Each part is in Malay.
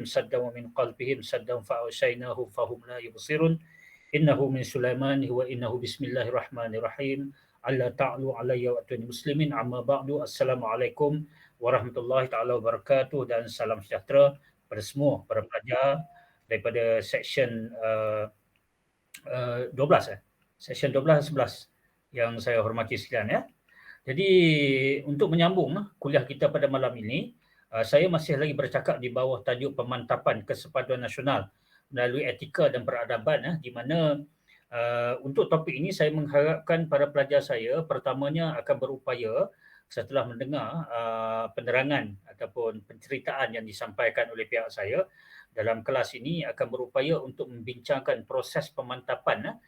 سدا ومن قلبهم سدا فأغشيناهم فهم لا يبصرون إنه من سليمان وإنه بسم الله الرحمن الرحيم ألا تعلوا علي وأتوني مسlimin amma ba'du. Assalamualaikum warahmatullahi taala wabarakatuh dan salam sejahtera pada semua para pelajar daripada seksyen 12 seksyen 12 dan 11 yang saya hormati sekalian ya. Jadi untuk menyambung kuliah kita pada malam ini, saya masih lagi bercakap di bawah tajuk pemantapan kesepaduan nasional melalui etika dan peradaban di mana untuk topik ini saya mengharapkan para pelajar saya pertamanya akan berupaya setelah mendengar penerangan ataupun penceritaan yang disampaikan oleh pihak saya dalam kelas ini akan berupaya untuk membincangkan proses pemantapan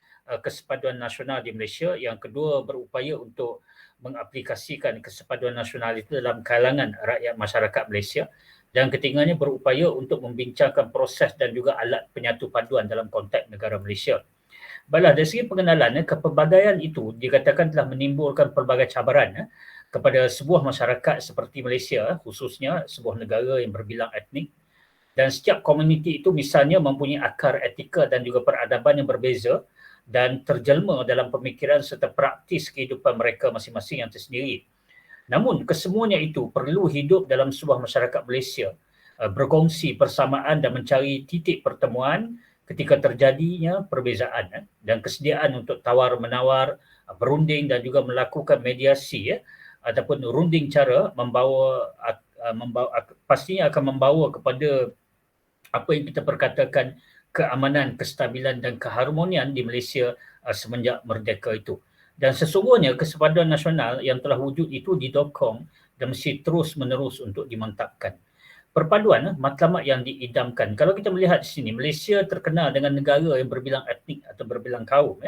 kesepaduan nasional di Malaysia. Yang kedua, berupaya untuk mengaplikasikan kesepaduan nasional itu dalam kalangan rakyat masyarakat Malaysia. Dan ketiganya, berupaya untuk membincangkan proses dan juga alat penyatu paduan dalam konteks negara Malaysia. Baiklah, dari segi pengenalan, kepelbagaian itu dikatakan telah menimbulkan pelbagai cabaran kepada sebuah masyarakat seperti Malaysia, khususnya sebuah negara yang berbilang etnik. Dan setiap komuniti itu misalnya mempunyai akar etika dan juga peradaban yang berbeza dan terjelma dalam pemikiran serta praktis kehidupan mereka masing-masing yang tersendiri. Namun kesemuanya itu perlu hidup dalam sebuah masyarakat Malaysia, berkongsi persamaan dan mencari titik pertemuan ketika terjadinya perbezaan dan kesediaan untuk tawar-menawar, berunding dan juga melakukan mediasi ataupun runding cara pastinya akan membawa kepada apa yang kita perkatakan keamanan, kestabilan dan keharmonian di Malaysia semenjak merdeka itu. Dan sesungguhnya kesepaduan nasional yang telah wujud itu didokong dan mesti terus-menerus untuk dimantapkan. Perpaduan matlamat yang diidamkan. Kalau kita melihat di sini, Malaysia terkenal dengan negara yang berbilang etnik atau berbilang kaum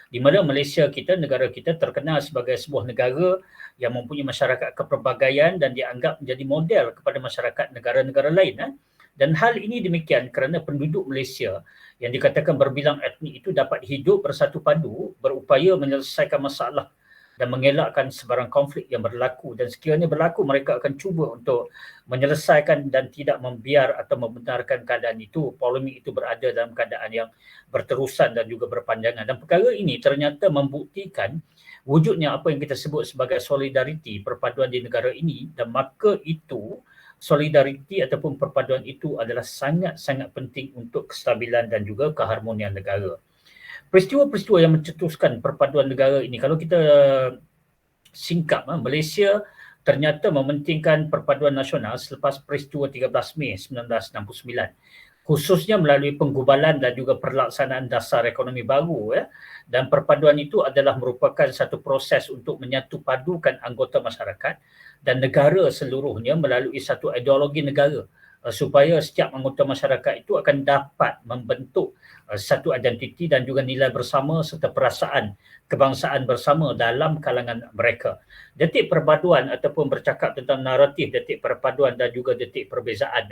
di mana Malaysia kita, negara kita terkenal sebagai sebuah negara yang mempunyai masyarakat kepelbagaian dan dianggap menjadi model kepada masyarakat negara-negara lain. Dan hal ini demikian kerana penduduk Malaysia yang dikatakan berbilang etnik itu dapat hidup bersatu padu, berupaya menyelesaikan masalah dan mengelakkan sebarang konflik yang berlaku. Dan sekiranya berlaku, mereka akan cuba untuk menyelesaikan dan tidak membiar atau membenarkan keadaan itu, polemik itu berada dalam keadaan yang berterusan dan juga berpanjangan. Dan perkara ini ternyata membuktikan wujudnya apa yang kita sebut sebagai solidariti, perpaduan di negara ini, dan maka itu solidariti ataupun perpaduan itu adalah sangat-sangat penting untuk kestabilan dan juga keharmonian negara. Peristiwa-peristiwa yang mencetuskan perpaduan negara ini, kalau kita singkap, Malaysia ternyata mementingkan perpaduan nasional selepas peristiwa 13 Mei 1969. Khususnya melalui penggubalan dan juga pelaksanaan dasar ekonomi baru. Dan perpaduan itu adalah merupakan satu proses untuk menyatu padukan anggota masyarakat dan negara seluruhnya melalui satu ideologi negara supaya setiap anggota masyarakat itu akan dapat membentuk satu identiti dan juga nilai bersama serta perasaan kebangsaan bersama dalam kalangan mereka. Detik perpaduan ataupun bercakap tentang naratif detik perpaduan dan juga detik perbezaan.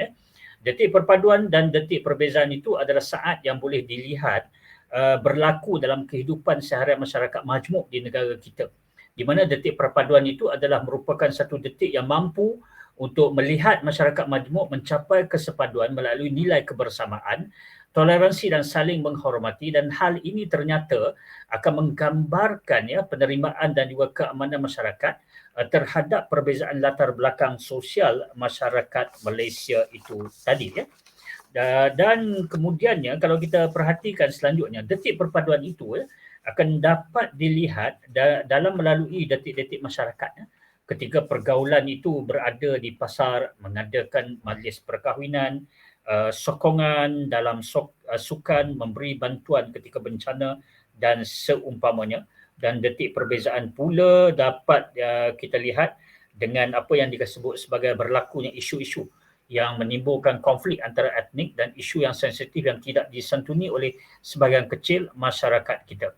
Detik perpaduan dan detik perbezaan itu adalah saat yang boleh dilihat berlaku dalam kehidupan seharian masyarakat majmuk di negara kita. Di mana detik perpaduan itu adalah merupakan satu detik yang mampu untuk melihat masyarakat majmuk mencapai kesepaduan melalui nilai kebersamaan, toleransi dan saling menghormati, dan hal ini ternyata akan menggambarkan penerimaan dan juga keamanan masyarakat terhadap perbezaan latar belakang sosial masyarakat Malaysia itu tadi. Dan kemudiannya kalau kita perhatikan selanjutnya, detik perpaduan itu akan dapat dilihat dalam melalui detik-detik masyarakat ketika pergaulan itu berada di pasar, mengadakan majlis perkahwinan, sokongan dalam sukan, memberi bantuan ketika bencana dan seumpamanya. Dan detik perbezaan pula dapat kita lihat dengan apa yang disebut sebagai berlakunya isu-isu yang menimbulkan konflik antara etnik dan isu yang sensitif yang tidak disantuni oleh sebahagian kecil masyarakat kita.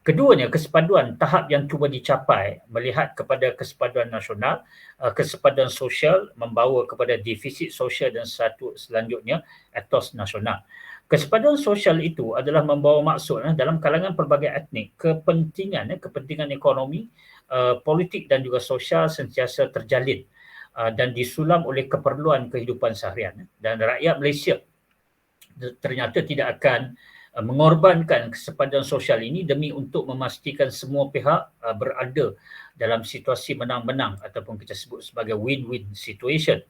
Keduanya, kesepaduan tahap yang cuba dicapai melihat kepada kesepaduan nasional, kesepaduan sosial membawa kepada defisit sosial dan satu selanjutnya etos nasional. Kesepaduan sosial itu adalah membawa maksud dalam kalangan pelbagai etnik kepentingan ekonomi, politik dan juga sosial sentiasa terjalin. dan disulam oleh keperluan kehidupan seharian. Dan rakyat Malaysia ternyata tidak akan mengorbankan kesepadan sosial ini demi untuk memastikan semua pihak berada dalam situasi menang-menang ataupun kita sebut sebagai win-win situation.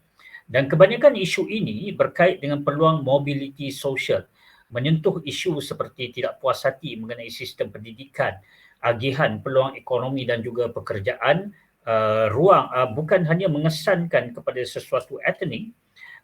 Dan kebanyakan isu ini berkait dengan peluang mobiliti sosial, menyentuh isu seperti tidak puas hati mengenai sistem pendidikan, agihan peluang ekonomi dan juga pekerjaan, bukan hanya mengesankan kepada sesuatu etnik,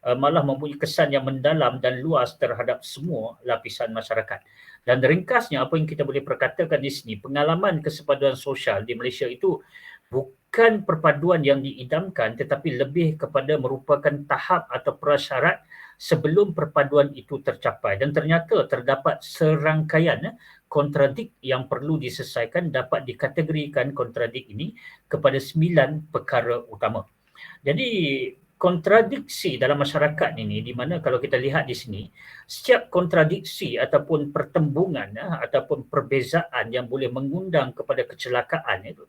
malah mempunyai kesan yang mendalam dan luas terhadap semua lapisan masyarakat. Dan ringkasnya apa yang kita boleh perkatakan di sini, pengalaman kesepaduan sosial di Malaysia itu bukan perpaduan yang diidamkan tetapi lebih kepada merupakan tahap atau prasyarat sebelum perpaduan itu tercapai. Dan ternyata terdapat serangkaian kontradik yang perlu diselesaikan, dapat dikategorikan kontradik ini kepada 9 perkara utama. Jadi kontradiksi dalam masyarakat ini, di mana kalau kita lihat di sini, setiap kontradiksi ataupun pertembungan ataupun perbezaan yang boleh mengundang kepada kecelakaan itu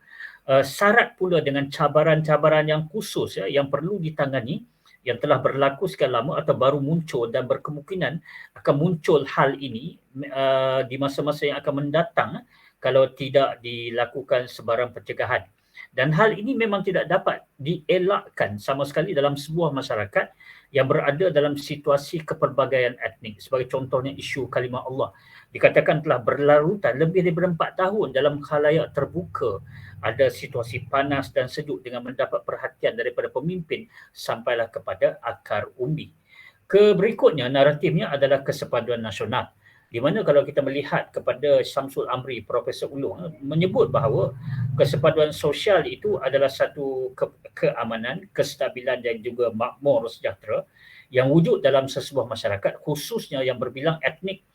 syarat pula dengan cabaran-cabaran yang khusus yang perlu ditangani, yang telah berlaku sekian lama atau baru muncul dan berkemungkinan akan muncul hal ini di masa-masa yang akan mendatang kalau tidak dilakukan sebarang pencegahan. Dan hal ini memang tidak dapat dielakkan sama sekali dalam sebuah masyarakat yang berada dalam situasi kepelbagaian etnik. Sebagai contohnya isu kalimah Allah. Dikatakan telah berlarutan lebih daripada 4 tahun dalam khalayak terbuka. Ada situasi panas dan sejuk dengan mendapat perhatian daripada pemimpin sampailah kepada akar umbi. Berikutnya naratifnya adalah kesepaduan nasional. Di mana kalau kita melihat kepada Syamsul Amri, Profesor Ulung menyebut bahawa kesepaduan sosial itu adalah satu keamanan, kestabilan dan juga makmur sejahtera yang wujud dalam sesebuah masyarakat khususnya yang berbilang etnik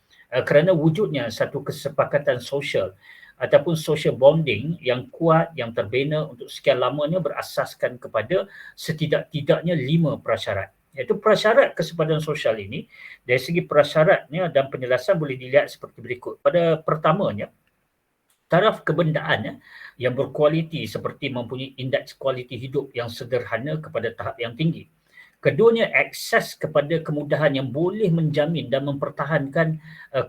kerana wujudnya satu kesepakatan sosial ataupun social bonding yang kuat, yang terbina untuk sekian lamanya berasaskan kepada setidak-tidaknya 5 prasyarat. Iaitu prasyarat kesepadan sosial ini dari segi prasyaratnya dan penjelasan boleh dilihat seperti berikut. Pada pertamanya, taraf kebendaan yang berkualiti seperti mempunyai indeks kualiti hidup yang sederhana kepada tahap yang tinggi. Keduanya, akses kepada kemudahan yang boleh menjamin dan mempertahankan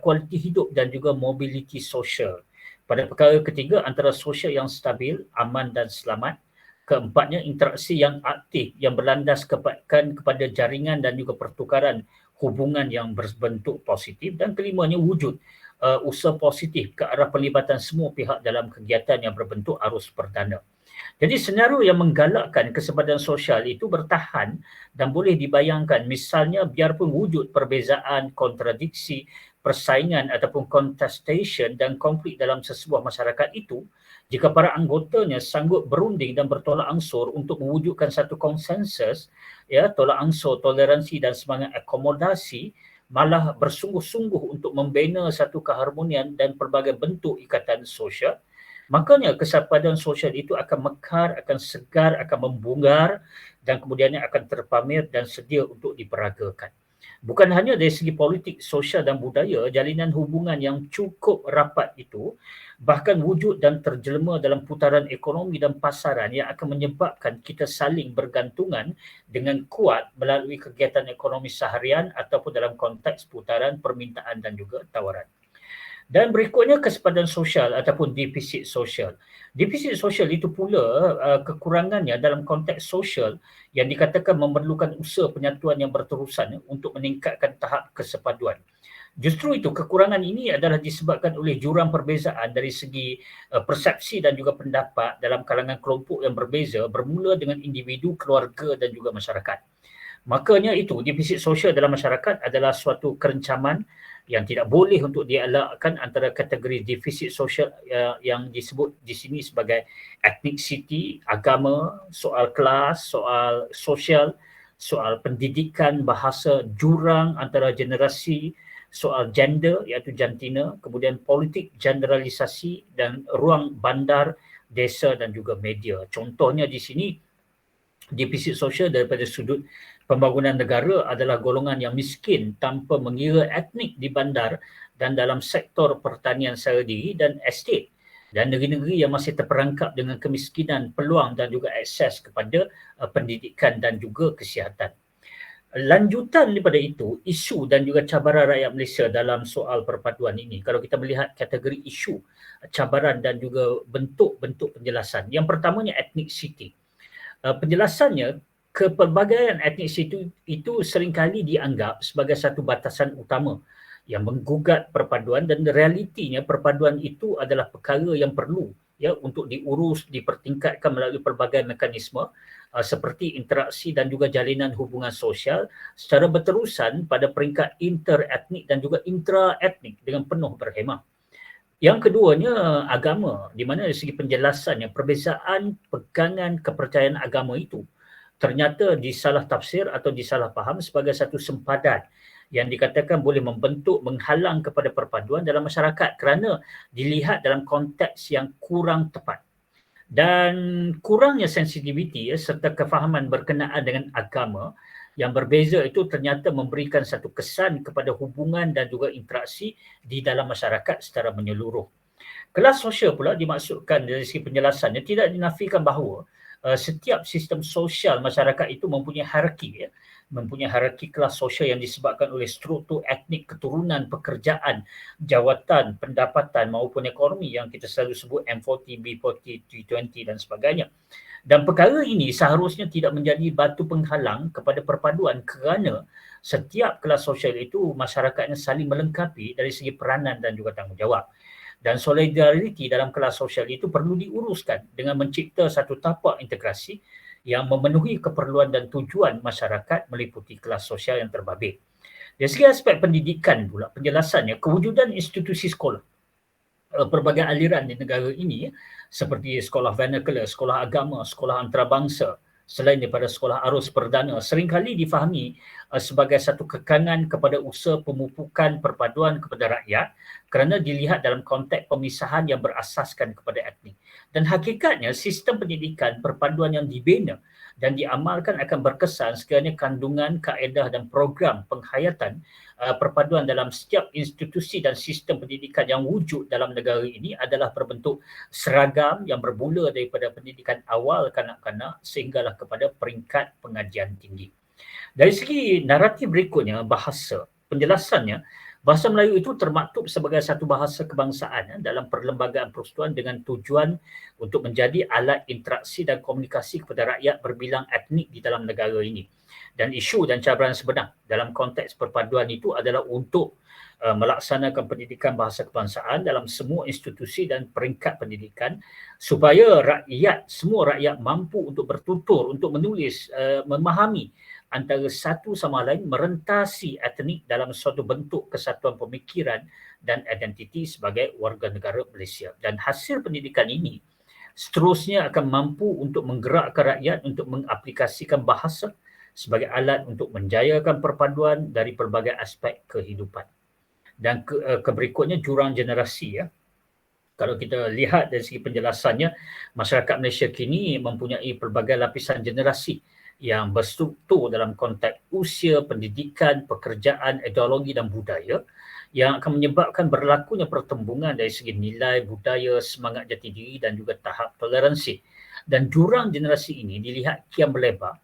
kualiti hidup dan juga mobiliti sosial. Pada perkara ketiga, antara sosial yang stabil, aman dan selamat. Keempatnya, interaksi yang aktif yang berlandas kepada jaringan dan juga pertukaran hubungan yang berbentuk positif. Dan kelimanya, wujud usaha positif ke arah pelibatan semua pihak dalam kegiatan yang berbentuk arus perdana. Jadi senario yang menggalakkan kesepadan sosial itu bertahan dan boleh dibayangkan, misalnya biarpun wujud perbezaan, kontradiksi, persaingan ataupun contestation dan konflik dalam sesebuah masyarakat itu, jika para anggotanya sanggup berunding dan bertolak ansur untuk mewujudkan satu konsensus, tolak ansur, toleransi dan semangat akomodasi, malah bersungguh-sungguh untuk membina satu keharmonian dan pelbagai bentuk ikatan sosial, makanya kesepadan sosial itu akan mekar, akan segar, akan membunggar dan kemudiannya akan terpamer dan sedia untuk diperagakan. Bukan hanya dari segi politik, sosial dan budaya, jalinan hubungan yang cukup rapat itu bahkan wujud dan terjelma dalam putaran ekonomi dan pasaran yang akan menyebabkan kita saling bergantungan dengan kuat melalui kegiatan ekonomi seharian ataupun dalam konteks putaran permintaan dan juga tawaran. Dan berikutnya kesepadan sosial ataupun defisit sosial. Defisit sosial itu pula kekurangannya dalam konteks sosial yang dikatakan memerlukan usaha penyatuan yang berterusan untuk meningkatkan tahap kesepaduan. Justru itu kekurangan ini adalah disebabkan oleh jurang perbezaan dari segi persepsi dan juga pendapat dalam kalangan kelompok yang berbeza bermula dengan individu, keluarga dan juga masyarakat. Makanya itu defisit sosial dalam masyarakat adalah suatu kerencaman yang tidak boleh untuk dielakkan antara kategori defisit sosial yang disebut di sini sebagai ethnicity, agama, soal kelas, soal sosial, soal pendidikan, bahasa, jurang antara generasi, soal gender iaitu jantina, kemudian politik, generalisasi dan ruang bandar, desa dan juga media. Contohnya di sini defisit sosial daripada sudut pembangunan negara adalah golongan yang miskin tanpa mengira etnik di bandar dan dalam sektor pertanian secara diri dan estet. Dan negeri-negeri yang masih terperangkap dengan kemiskinan, peluang dan juga akses kepada pendidikan dan juga kesihatan. Lanjutan daripada itu, isu dan juga cabaran rakyat Malaysia dalam soal perpaduan ini. Kalau kita melihat kategori isu, cabaran dan juga bentuk-bentuk penjelasan. Yang pertamanya ethnicity. Penjelasannya, kepelbagaian etnisiti itu seringkali dianggap sebagai satu batasan utama yang menggugat perpaduan, dan realitinya perpaduan itu adalah perkara yang perlu untuk diurus, dipertingkatkan melalui pelbagai mekanisme seperti interaksi dan juga jalinan hubungan sosial secara berterusan pada peringkat interetnik dan juga intraetnik dengan penuh berhemah. Yang keduanya agama, di mana dari segi penjelasannya perbezaan pegangan kepercayaan agama itu ternyata disalah tafsir atau disalah faham sebagai satu sempadan yang dikatakan boleh membentuk, menghalang kepada perpaduan dalam masyarakat kerana dilihat dalam konteks yang kurang tepat. Dan kurangnya sensitiviti serta kefahaman berkenaan dengan agama yang berbeza itu ternyata memberikan satu kesan kepada hubungan dan juga interaksi di dalam masyarakat secara menyeluruh. Kelas sosial pula dimaksudkan dari segi penjelasannya tidak dinafikan bahawa setiap sistem sosial masyarakat itu mempunyai hierarki, mempunyai hierarki kelas sosial yang disebabkan oleh struktur etnik, keturunan, pekerjaan, jawatan, pendapatan maupun ekonomi yang kita selalu sebut M40, B40, T20 dan sebagainya. Dan perkara ini seharusnya tidak menjadi batu penghalang kepada perpaduan kerana setiap kelas sosial itu masyarakatnya saling melengkapi dari segi peranan dan juga tanggungjawab. Dan solidariti dalam kelas sosial itu perlu diuruskan dengan mencipta satu tapak integrasi yang memenuhi keperluan dan tujuan masyarakat meliputi kelas sosial yang terbabit. Dari segi aspek pendidikan pula, penjelasannya, kewujudan institusi sekolah pelbagai aliran di negara ini seperti sekolah vernacular, sekolah agama, sekolah antarabangsa, selain daripada sekolah arus perdana, seringkali difahami sebagai satu kekangan kepada usaha pemupukan perpaduan kepada rakyat kerana dilihat dalam konteks pemisahan yang berasaskan kepada etnik. Dan hakikatnya sistem pendidikan perpaduan yang dibina dan diamalkan akan berkesan sekiranya kandungan, kaedah dan program penghayatan perpaduan dalam setiap institusi dan sistem pendidikan yang wujud dalam negara ini adalah berbentuk seragam yang bermula daripada pendidikan awal kanak-kanak sehinggalah kepada peringkat pengajian tinggi. Dari segi naratif berikutnya, bahasa. Penjelasannya, bahasa Melayu itu termaktub sebagai satu bahasa kebangsaan dalam perlembagaan persekutuan dengan tujuan untuk menjadi alat interaksi dan komunikasi kepada rakyat berbilang etnik di dalam negara ini. Dan isu dan cabaran sebenar dalam konteks perpaduan itu adalah untuk melaksanakan pendidikan bahasa kebangsaan dalam semua institusi dan peringkat pendidikan supaya rakyat, semua rakyat mampu untuk bertutur, untuk menulis, memahami antara satu sama lain, merentasi etnik dalam suatu bentuk kesatuan pemikiran dan identiti sebagai warga negara Malaysia. Dan hasil pendidikan ini seterusnya akan mampu untuk menggerakkan rakyat untuk mengaplikasikan bahasa sebagai alat untuk menjayakan perpaduan dari pelbagai aspek kehidupan. Dan berikutnya jurang generasi. Kalau kita lihat dari segi penjelasannya, masyarakat Malaysia kini mempunyai pelbagai lapisan generasi yang berstruktur dalam konteks usia, pendidikan, pekerjaan, ideologi dan budaya yang akan menyebabkan berlakunya pertembungan dari segi nilai, budaya, semangat jati diri dan juga tahap toleransi. Dan jurang generasi ini dilihat kian berlebar.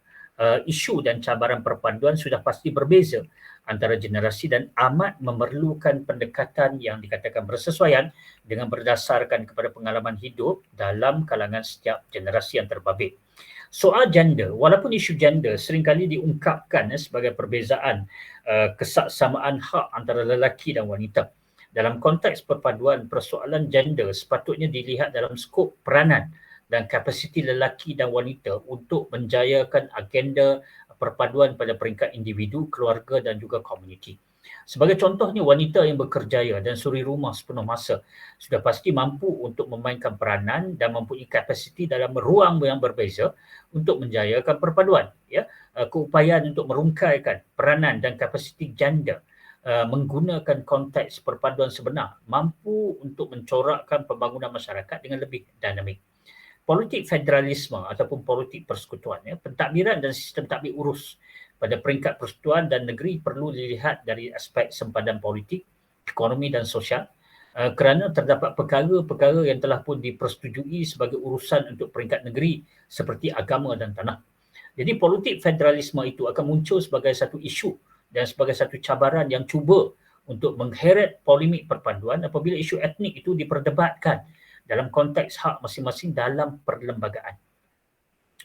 Isu dan cabaran perpaduan sudah pasti berbeza antara generasi dan amat memerlukan pendekatan yang dikatakan bersesuaian dengan berdasarkan kepada pengalaman hidup dalam kalangan setiap generasi yang terbabit. Soal gender, walaupun isu gender seringkali diungkapkan sebagai perbezaan kesaksamaan hak antara lelaki dan wanita. Dalam konteks perpaduan, persoalan gender sepatutnya dilihat dalam skop peranan dan kapasiti lelaki dan wanita untuk menjayakan agenda perpaduan pada peringkat individu, keluarga dan juga komuniti. Sebagai contohnya, wanita yang bekerjaya dan suri rumah sepenuh masa sudah pasti mampu untuk memainkan peranan dan mempunyai kapasiti dalam ruang yang berbeza untuk menjayakan perpaduan. Keupayaan untuk merungkaikan peranan dan kapasiti gender menggunakan konteks perpaduan sebenar mampu untuk mencorakkan pembangunan masyarakat dengan lebih dinamik. Politik federalisme ataupun politik persekutuan, pentadbiran dan sistem tadbir urus pada peringkat persekutuan dan negeri perlu dilihat dari aspek sempadan politik, ekonomi dan sosial kerana terdapat perkara-perkara yang telah pun dipersetujui sebagai urusan untuk peringkat negeri seperti agama dan tanah. Jadi politik federalisme itu akan muncul sebagai satu isu dan sebagai satu cabaran yang cuba untuk mengheret polemik perpaduan apabila isu etnik itu diperdebatkan dalam konteks hak masing-masing dalam perlembagaan.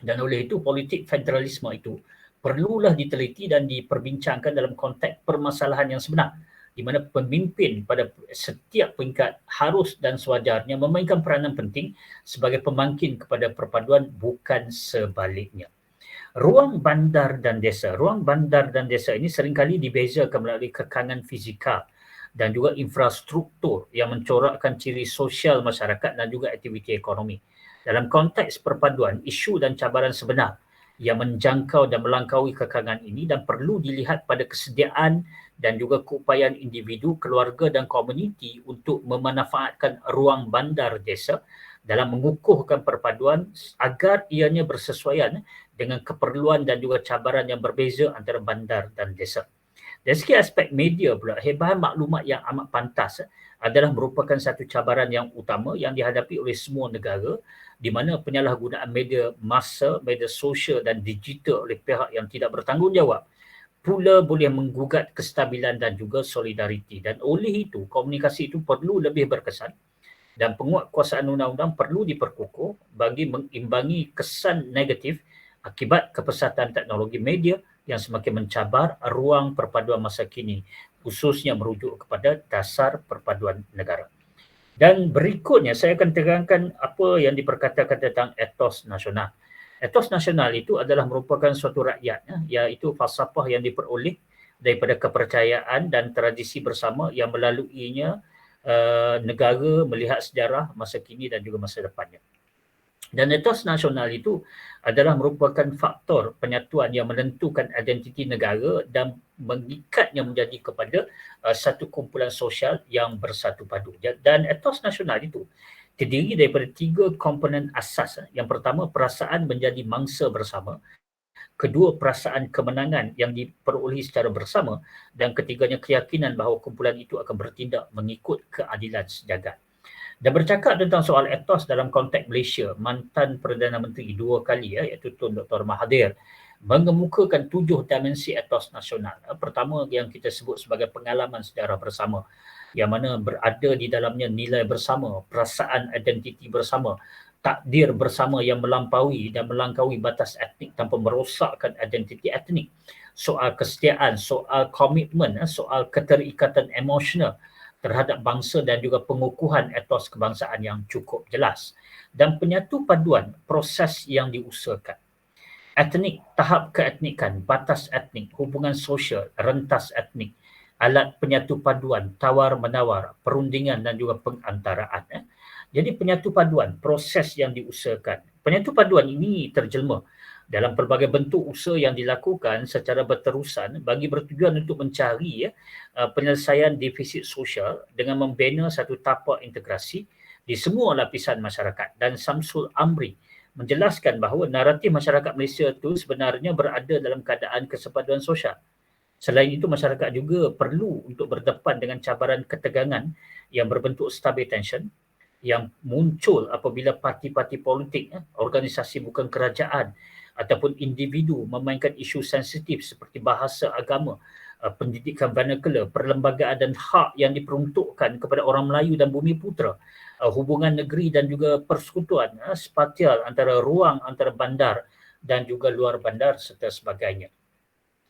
Dan oleh itu politik federalisme itu perlulah diteliti dan diperbincangkan dalam konteks permasalahan yang sebenar, di mana pemimpin pada setiap peringkat harus dan sewajarnya memainkan peranan penting sebagai pemangkin kepada perpaduan, bukan sebaliknya. Ruang bandar dan desa. Ruang bandar dan desa ini seringkali dibezakan melalui kekangan fizikal dan juga infrastruktur yang mencorakkan ciri sosial masyarakat dan juga aktiviti ekonomi. Dalam konteks perpaduan, isu dan cabaran sebenar yang menjangkau dan melangkaui kekangan ini dan perlu dilihat pada kesediaan dan juga keupayaan individu, keluarga dan komuniti untuk memanfaatkan ruang bandar desa dalam mengukuhkan perpaduan agar ianya bersesuaian dengan keperluan dan juga cabaran yang berbeza antara bandar dan desa. Dari segi aspek media pula, hebahan maklumat yang amat pantas adalah merupakan satu cabaran yang utama yang dihadapi oleh semua negara, di mana penyalahgunaan media massa, media sosial dan digital oleh pihak yang tidak bertanggungjawab pula boleh menggugat kestabilan dan juga solidariti. Dan oleh itu, komunikasi itu perlu lebih berkesan dan penguatkuasaan undang-undang perlu diperkukuh bagi mengimbangi kesan negatif akibat kepesatan teknologi media yang semakin mencabar ruang perpaduan masa kini, khususnya merujuk kepada dasar perpaduan negara. Dan berikutnya saya akan terangkan apa yang diperkatakan tentang etos nasional. Etos nasional itu adalah merupakan suatu rakyat, iaitu falsafah yang diperoleh daripada kepercayaan dan tradisi bersama yang melaluinya negara melihat sejarah masa kini dan juga masa depannya. Dan etos nasional itu adalah merupakan faktor penyatuan yang menentukan identiti negara dan mengikatnya menjadi kepada satu kumpulan sosial yang bersatu padu. Dan etos nasional itu terdiri daripada 3 komponen asas. Yang pertama, perasaan menjadi mangsa bersama. Kedua, perasaan kemenangan yang diperolehi secara bersama. Dan ketiganya, keyakinan bahawa kumpulan itu akan bertindak mengikut keadilan sejagat. Dan bercakap tentang soal etos dalam konteks Malaysia, mantan Perdana Menteri 2 kali iaitu Tun Dr. Mahathir mengemukakan 7 dimensi etos nasional. Pertama yang kita sebut sebagai pengalaman sejarah bersama, yang mana berada di dalamnya nilai bersama, perasaan identiti bersama, takdir bersama yang melampaui dan melangkaui batas etnik tanpa merosakkan identiti etnik, soal kesetiaan, soal komitmen, soal keterikatan emosional terhadap bangsa dan juga pengukuhan etos kebangsaan yang cukup jelas. Dan penyatu paduan proses yang diusahakan. Etnik, tahap keetnikan, batas etnik, hubungan sosial, rentas etnik, alat penyatu paduan, tawar-menawar, perundingan dan juga pengantaraan. Jadi penyatu paduan, proses yang diusahakan. Penyatu paduan ini terjelma dalam pelbagai bentuk usaha yang dilakukan secara berterusan bagi bertujuan untuk mencari penyelesaian defisit sosial dengan membina satu tapak integrasi di semua lapisan masyarakat. Dan Samsul Amri menjelaskan bahawa naratif masyarakat Malaysia itu sebenarnya berada dalam keadaan kesepaduan sosial. Selain itu, masyarakat juga perlu untuk berdepan dengan cabaran ketegangan yang berbentuk stabil tension yang muncul apabila parti-parti politik, organisasi bukan kerajaan ataupun individu memainkan isu sensitif seperti bahasa, agama, pendidikan vernacular, perlembagaan dan hak yang diperuntukkan kepada orang Melayu dan bumi putera, hubungan negeri dan juga persekutuan spatial antara ruang antara bandar dan juga luar bandar serta sebagainya.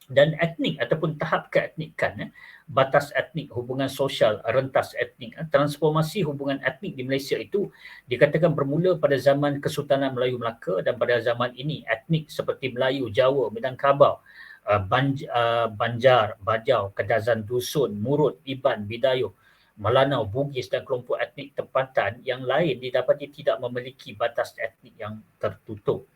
Dan etnik ataupun tahap keetnikan, batas etnik, hubungan sosial, rentas etnik, transformasi hubungan etnik di Malaysia itu dikatakan bermula pada zaman Kesultanan Melayu Melaka dan pada zaman ini etnik seperti Melayu, Jawa, Minangkabau, Banjar, Bajau, Kedazan Dusun, Murut, Iban, Bidayuh, Melanau, Bugis dan kelompok etnik tempatan yang lain didapati tidak memiliki batas etnik yang tertutup.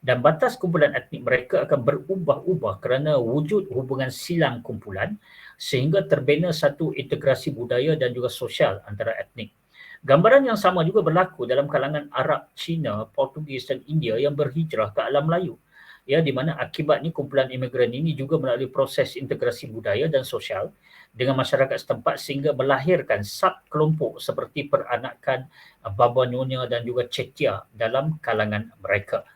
Dan batas kumpulan etnik mereka akan berubah-ubah kerana wujud hubungan silang kumpulan sehingga terbina satu integrasi budaya dan juga sosial antara etnik. Gambaran yang sama juga berlaku dalam kalangan Arab, Cina, Portugis dan India yang berhijrah ke alam Melayu. ya, di mana akibatnya kumpulan imigran ini juga melalui proses integrasi budaya dan sosial dengan masyarakat setempat sehingga melahirkan sub-kelompok seperti peranakan Baba Nyonya dan juga Cetia dalam kalangan mereka.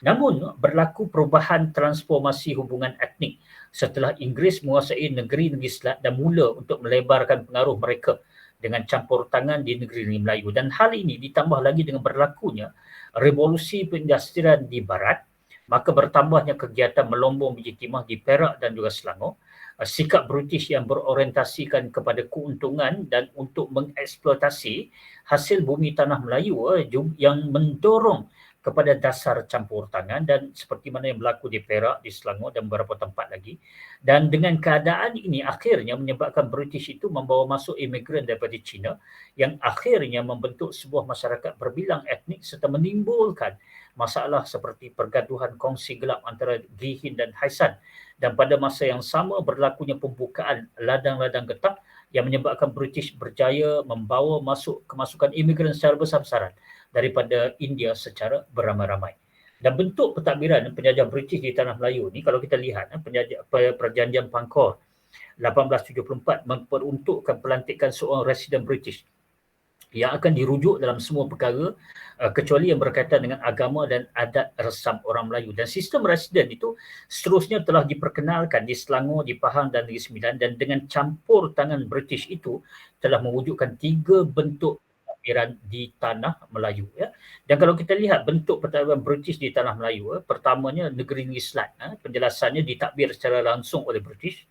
Namun, berlaku perubahan transformasi hubungan etnik setelah Inggeris menguasai negeri-negeri Selat dan mula untuk melebarkan pengaruh mereka dengan campur tangan di negeri Melayu. Dan hal ini ditambah lagi dengan berlakunya revolusi perindustrian di Barat, maka bertambahnya kegiatan melombong biji timah di Perak dan juga Selangor, sikap British yang berorientasikan kepada keuntungan dan untuk mengeksploitasi hasil bumi tanah Melayu yang mendorong kepada dasar campur tangan dan seperti mana yang berlaku di Perak, di Selangor dan beberapa tempat lagi. Dan dengan keadaan ini akhirnya menyebabkan British itu membawa masuk imigran daripada China yang akhirnya membentuk sebuah masyarakat berbilang etnik serta menimbulkan masalah seperti pergaduhan kongsi gelap antara Gihin dan Haisan. Dan pada masa yang sama berlakunya pembukaan ladang-ladang getah yang menyebabkan British berjaya membawa masuk kemasukan imigran secara besar-besaran daripada India secara beramai-ramai. Dan bentuk pentadbiran penjajah British di tanah Melayu ni kalau kita lihat perjanjian Pangkor 1874 memperuntukkan pelantikan seorang residen British yang akan dirujuk dalam semua perkara kecuali yang berkaitan dengan agama dan adat resam orang Melayu. Dan sistem residen itu seterusnya telah diperkenalkan di Selangor, di Pahang dan Negeri Sembilan dan dengan campur tangan British itu telah mewujudkan 3 bentuk pentadbiran di tanah Melayu. Ya. Dan kalau kita lihat bentuk pentadbiran British di tanah Melayu, pertamanya negeri-negeri Selat, penjelasannya ditadbir secara langsung oleh British.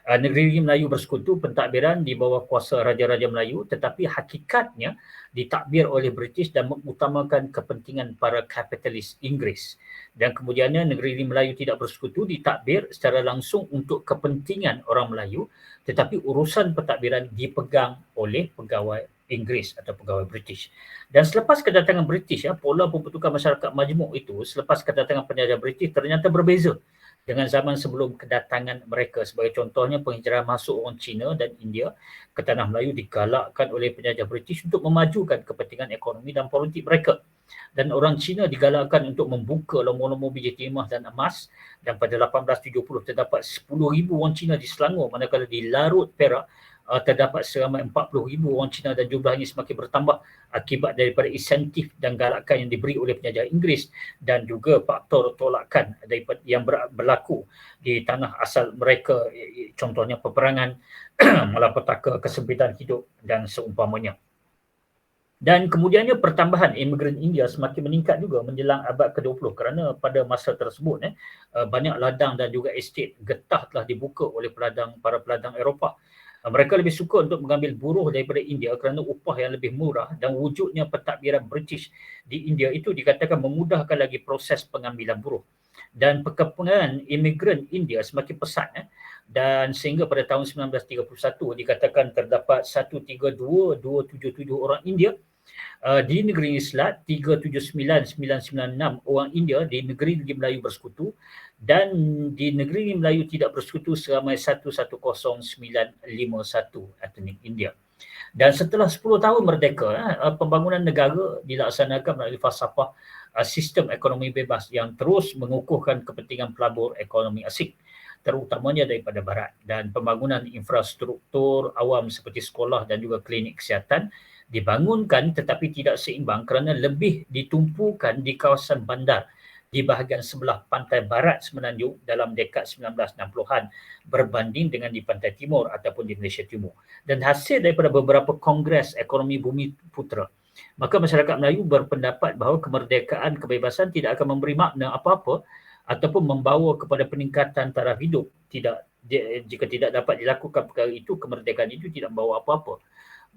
Negeri Melayu Bersekutu pentadbiran di bawah kuasa Raja-Raja Melayu tetapi hakikatnya ditadbir oleh British dan mengutamakan kepentingan para kapitalis Inggeris. Dan kemudiannya negeri Melayu Tidak Bersekutu ditadbir secara langsung untuk kepentingan orang Melayu tetapi urusan pentadbiran dipegang oleh pegawai Inggeris atau pegawai British. Dan selepas kedatangan British, pola pembentukan masyarakat majmuk itu selepas kedatangan penjajah British ternyata berbeza dengan zaman sebelum kedatangan mereka. Sebagai contohnya, penghijrahan masuk orang Cina dan India ke tanah Melayu digalakkan oleh penjajah British untuk memajukan kepentingan ekonomi dan politik mereka. Dan orang Cina digalakkan untuk membuka lombong-lombong biji timah dan emas dan pada 1870 terdapat 10,000 orang Cina di Selangor manakala di Larut, Perak terdapat seramai 40,000 orang Cina dan jumlah ini semakin bertambah akibat daripada insentif dan galakan yang diberi oleh penjajah Inggeris dan juga faktor tolakan daripada yang berlaku di tanah asal mereka, contohnya peperangan, malapetaka, kesempitan hidup dan seumpamanya. Dan kemudiannya pertambahan imigran India semakin meningkat juga menjelang abad ke-20 kerana pada masa tersebut banyak ladang dan juga estet getah telah dibuka oleh para peladang Eropah. Mereka lebih suka untuk mengambil buruh daripada India kerana upah yang lebih murah dan wujudnya pentadbiran British di India itu dikatakan memudahkan lagi proses pengambilan buruh. Dan perkembangan imigran India semakin pesat dan sehingga pada tahun 1931 dikatakan terdapat 132,277 orang India di negeri Selat, 379,996 orang India di negeri Melayu Bersekutu dan di negeri Melayu Tidak Bersekutu seramai 110,951 etnik India. Dan setelah 10 tahun merdeka, pembangunan negara dilaksanakan melalui falsafah sistem ekonomi bebas yang terus mengukuhkan kepentingan pelabur ekonomi asing terutamanya daripada barat, dan pembangunan infrastruktur awam seperti sekolah dan juga klinik kesihatan dibangunkan tetapi tidak seimbang kerana lebih ditumpukan di kawasan bandar di bahagian sebelah pantai barat Semenanjung dalam dekad 1960-an berbanding dengan di pantai timur ataupun di Malaysia Timur. Dan hasil daripada beberapa kongres ekonomi bumi putera, maka masyarakat Melayu berpendapat bahawa kemerdekaan kebebasan tidak akan memberi makna apa-apa ataupun membawa kepada peningkatan taraf hidup. Jika tidak dapat dilakukan perkara itu, kemerdekaan itu tidak membawa apa-apa.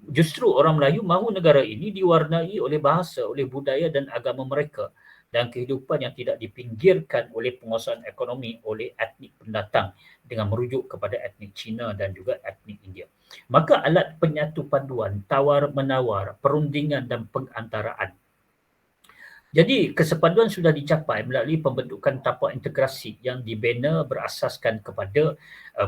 Justru orang Melayu mahu negara ini diwarnai oleh bahasa, oleh budaya dan agama mereka dan kehidupan yang tidak dipinggirkan oleh penguasaan ekonomi oleh etnik pendatang dengan merujuk kepada etnik Cina dan juga etnik India. Maka alat penyatu paduan, tawar-menawar, perundingan dan pengantaraan Jadi kesepaduan sudah dicapai melalui pembentukan tapak integrasi yang dibina berasaskan kepada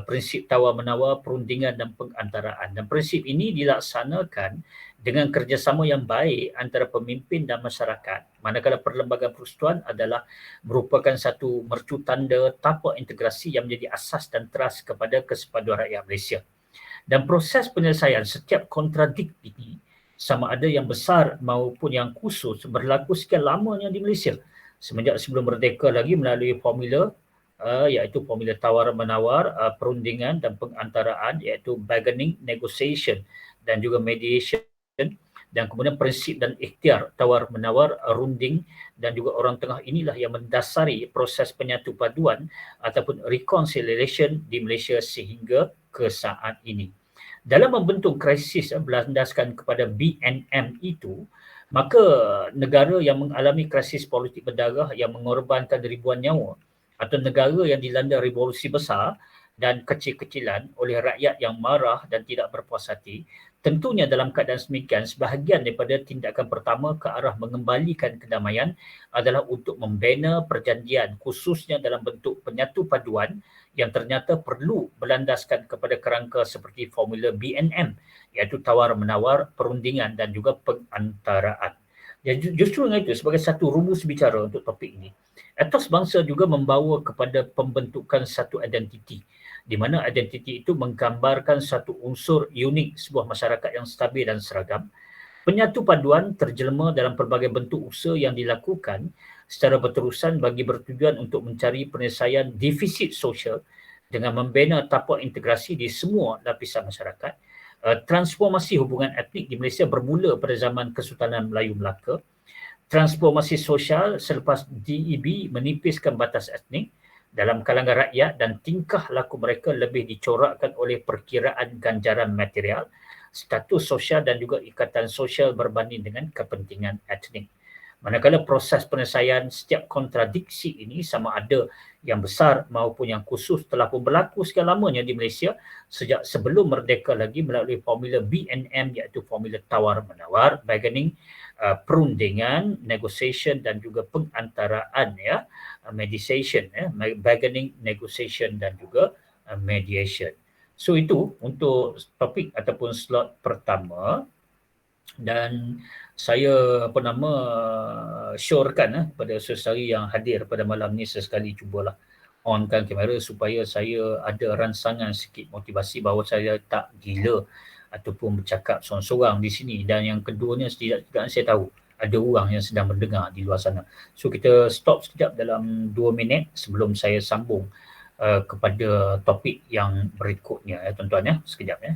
prinsip tawar-menawar, perundingan dan pengantaraan. Dan prinsip ini dilaksanakan dengan kerjasama yang baik antara pemimpin dan masyarakat. Manakala Perlembagaan Persekutuan adalah merupakan satu mercu tanda tapak integrasi yang menjadi asas dan teras kepada kesepaduan rakyat Malaysia. Dan proses penyelesaian setiap kontradik ini sama ada yang besar maupun yang khusus berlaku sekian lamanya di Malaysia. Semenjak sebelum merdeka lagi melalui formula iaitu formula tawar-menawar, perundingan dan pengantaraan iaitu bargaining, negotiation dan juga mediation dan kemudian prinsip dan ikhtiar tawar-menawar, runding dan juga orang tengah inilah yang mendasari proses penyatu paduan ataupun reconciliation di Malaysia sehingga ke saat ini. Dalam membentuk krisis berlandaskan kepada BNM itu, maka negara yang mengalami krisis politik berdarah yang mengorbankan ribuan nyawa atau negara yang dilanda revolusi besar dan kecil-kecilan oleh rakyat yang marah dan tidak berpuas hati, tentunya dalam keadaan semikian, sebahagian daripada tindakan pertama ke arah mengembalikan kedamaian adalah untuk membina perjanjian khususnya dalam bentuk penyatu paduan yang ternyata perlu berlandaskan kepada kerangka seperti formula BNM iaitu tawar-menawar, perundingan dan juga pengantaraan. Dan justru dengan itu sebagai satu rumus bicara untuk topik ini, etos bangsa juga membawa kepada pembentukan satu identiti di mana identiti itu menggambarkan satu unsur unik sebuah masyarakat yang stabil dan seragam. Penyatu paduan terjelma dalam pelbagai bentuk usaha yang dilakukan secara berterusan bagi bertujuan untuk mencari penyelesaian defisit sosial dengan membina tapak integrasi di semua lapisan masyarakat. Transformasi hubungan etnik di Malaysia bermula pada zaman Kesultanan Melayu Melaka. Transformasi sosial selepas DEB menipiskan batas etnik dalam kalangan rakyat dan tingkah laku mereka lebih dicorakkan oleh perkiraan ganjaran material, status sosial dan juga ikatan sosial berbanding dengan kepentingan etnik. Manakala proses penyelesaian setiap kontradiksi ini sama ada yang besar maupun yang khusus telah pun berlaku sekian lamanya di Malaysia sejak sebelum merdeka lagi melalui formula BNM iaitu formula tawar-menawar, bargaining, perundingan, negotiation dan juga pengantaraan ya, mediation ya, bargaining, negotiation dan juga mediation. So itu untuk topik ataupun slot pertama dan saya apa nama syorkan pada sesauri yang hadir pada malam ni sesekali cubalah onkan kamera supaya saya ada rangsangan sikit motivasi bahawa saya tak gila ataupun bercakap seorang-seorang di sini dan yang keduanya setidaknya saya tahu ada orang yang sedang mendengar di luar sana. So kita stop sekejap dalam 2 minit sebelum saya sambung kepada topik yang berikutnya ya tuan-tuan ya. Sekejap ya.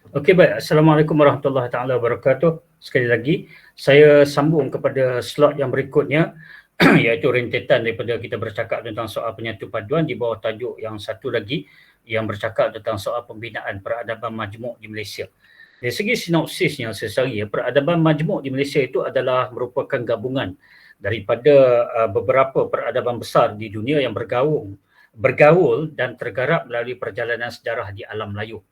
Okey, baik. Assalamualaikum warahmatullahi taala wabarakatuh. Sekali lagi, saya sambung kepada slot yang berikutnya iaitu rentetan daripada kita bercakap tentang soal penyatu paduan di bawah tajuk yang satu lagi yang bercakap tentang soal pembinaan peradaban majmuk di Malaysia. Dari segi sinopsisnya sesari, peradaban majmuk di Malaysia itu adalah merupakan gabungan daripada beberapa peradaban besar di dunia yang bergaul dan tergarap melalui perjalanan sejarah di alam Melayu.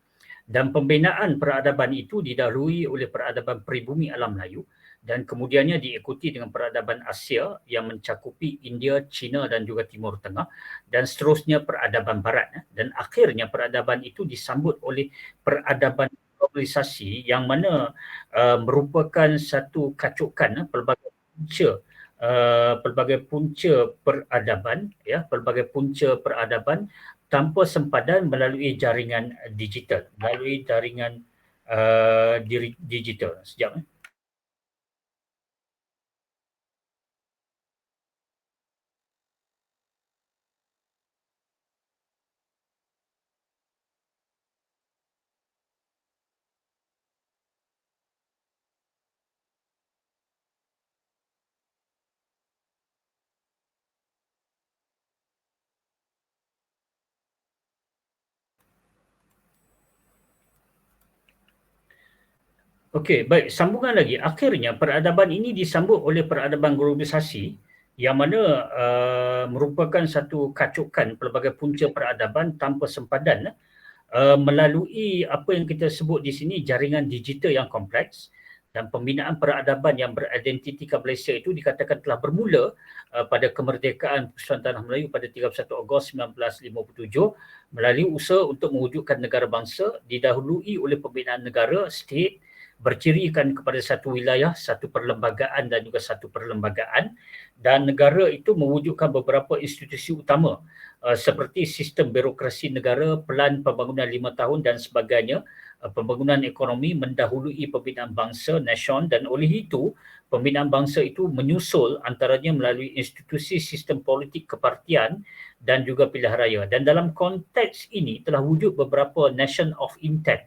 Dan pembinaan peradaban itu didahului oleh peradaban peribumi alam Melayu dan kemudiannya diikuti dengan peradaban Asia yang mencakupi India, China dan juga Timur Tengah dan seterusnya peradaban Barat. Dan akhirnya peradaban itu disambut oleh peradaban globalisasi yang mana merupakan satu kacukan pelbagai punca peradaban, pelbagai punca peradaban tanpa sempadan melalui jaringan digital, melalui jaringan digital. Sekejap. Okey, baik. Sambungan lagi. Akhirnya peradaban ini disambut oleh peradaban globalisasi yang mana merupakan satu kacukan pelbagai punca peradaban tanpa sempadan melalui apa yang kita sebut di sini jaringan digital yang kompleks dan pembinaan peradaban yang beridentitikan Malaysia itu dikatakan telah bermula pada kemerdekaan Persatuan Tanah Melayu pada 31 Ogos 1957 melalui usaha untuk mewujudkan negara bangsa didahului oleh pembinaan negara, state, bercirikan kepada satu wilayah, satu perlembagaan dan juga satu perlembagaan dan negara itu mewujudkan beberapa institusi utama seperti sistem birokrasi negara, pelan pembangunan 5 tahun dan sebagainya. Pembangunan ekonomi mendahului pembinaan bangsa, nation dan oleh itu pembinaan bangsa itu menyusul antaranya melalui institusi sistem politik kepartian dan juga pilihan raya. Dan dalam konteks ini telah wujud beberapa nation of intent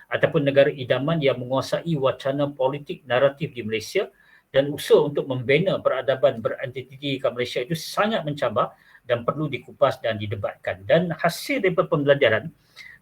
ataupun negara idaman yang menguasai wacana politik naratif di Malaysia dan usaha untuk membina peradaban beridentiti ke Malaysia itu sangat mencabar dan perlu dikupas dan didebatkan. Dan hasil daripada pembelajaran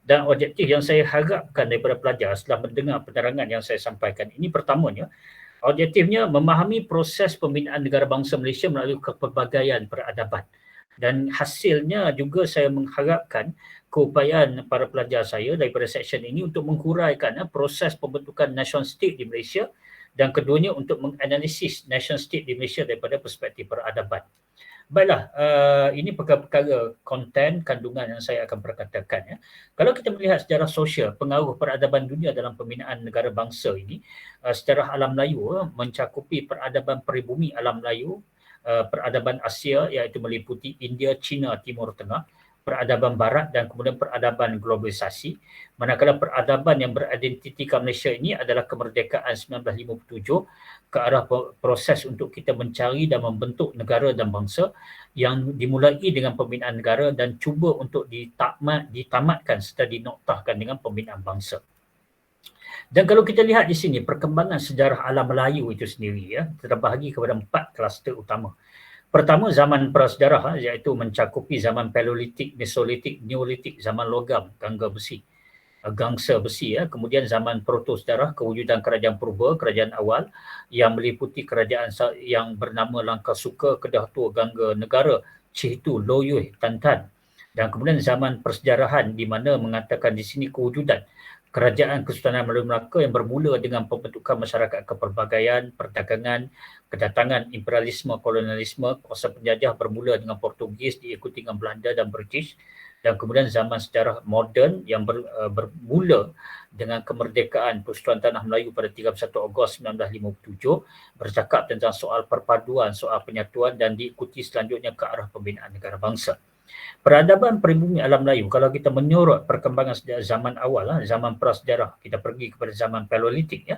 dan objektif yang saya harapkan daripada pelajar setelah mendengar penerangan yang saya sampaikan ini pertamanya, objektifnya memahami proses pembinaan negara bangsa Malaysia melalui kepelbagaian peradaban. Dan hasilnya juga saya mengharapkan keupayaan para pelajar saya daripada seksyen ini untuk menghuraikan proses pembentukan nation state di Malaysia dan keduanya untuk menganalisis nation state di Malaysia daripada perspektif peradaban. Baiklah, ini perkara-perkara konten, kandungan yang saya akan perkatakan. Ya. Kalau kita melihat sejarah sosial, pengaruh peradaban dunia dalam pembinaan negara bangsa ini, sejarah alam Melayu mencakupi peradaban peribumi alam Melayu, peradaban Asia iaitu meliputi India, China, Timur Tengah, peradaban Barat dan kemudian peradaban globalisasi. Manakala peradaban yang beridentitikan Malaysia ini adalah kemerdekaan 1957 ke arah proses untuk kita mencari dan membentuk negara dan bangsa yang dimulai dengan pembinaan negara dan cuba untuk ditamatkan serta dinoktahkan dengan pembinaan bangsa. Dan kalau kita lihat di sini perkembangan sejarah alam Melayu itu sendiri terbahagi kepada 4 kluster utama. Pertama, zaman prasejarah iaitu mencakupi zaman Paleolitik, Mesolitik, Neolitik, zaman logam, gangsa besi. Kemudian zaman protosejarah, kewujudan kerajaan purba, kerajaan awal yang meliputi kerajaan yang bernama Langkah Suka, Kedah Tua, Gangga Negara, Cihitu, Loyuh, Tantan. Dan kemudian zaman persejarahan di mana mengatakan di sini kewujudan Kerajaan Kesultanan Melayu Melaka yang bermula dengan pembentukan masyarakat kepelbagaian, perdagangan, kedatangan imperialisme, kolonialisme, kuasa penjajah bermula dengan Portugis diikuti dengan Belanda dan British dan kemudian zaman sejarah moden yang bermula dengan kemerdekaan Persatuan Tanah Melayu pada 31 Ogos 1957 bercakap tentang soal perpaduan, soal penyatuan dan diikuti selanjutnya ke arah pembinaan negara bangsa. Peradaban peribumi alam Melayu, kalau kita menyorot perkembangan zaman awal, zaman prasejarah, kita pergi kepada zaman Paleolitik.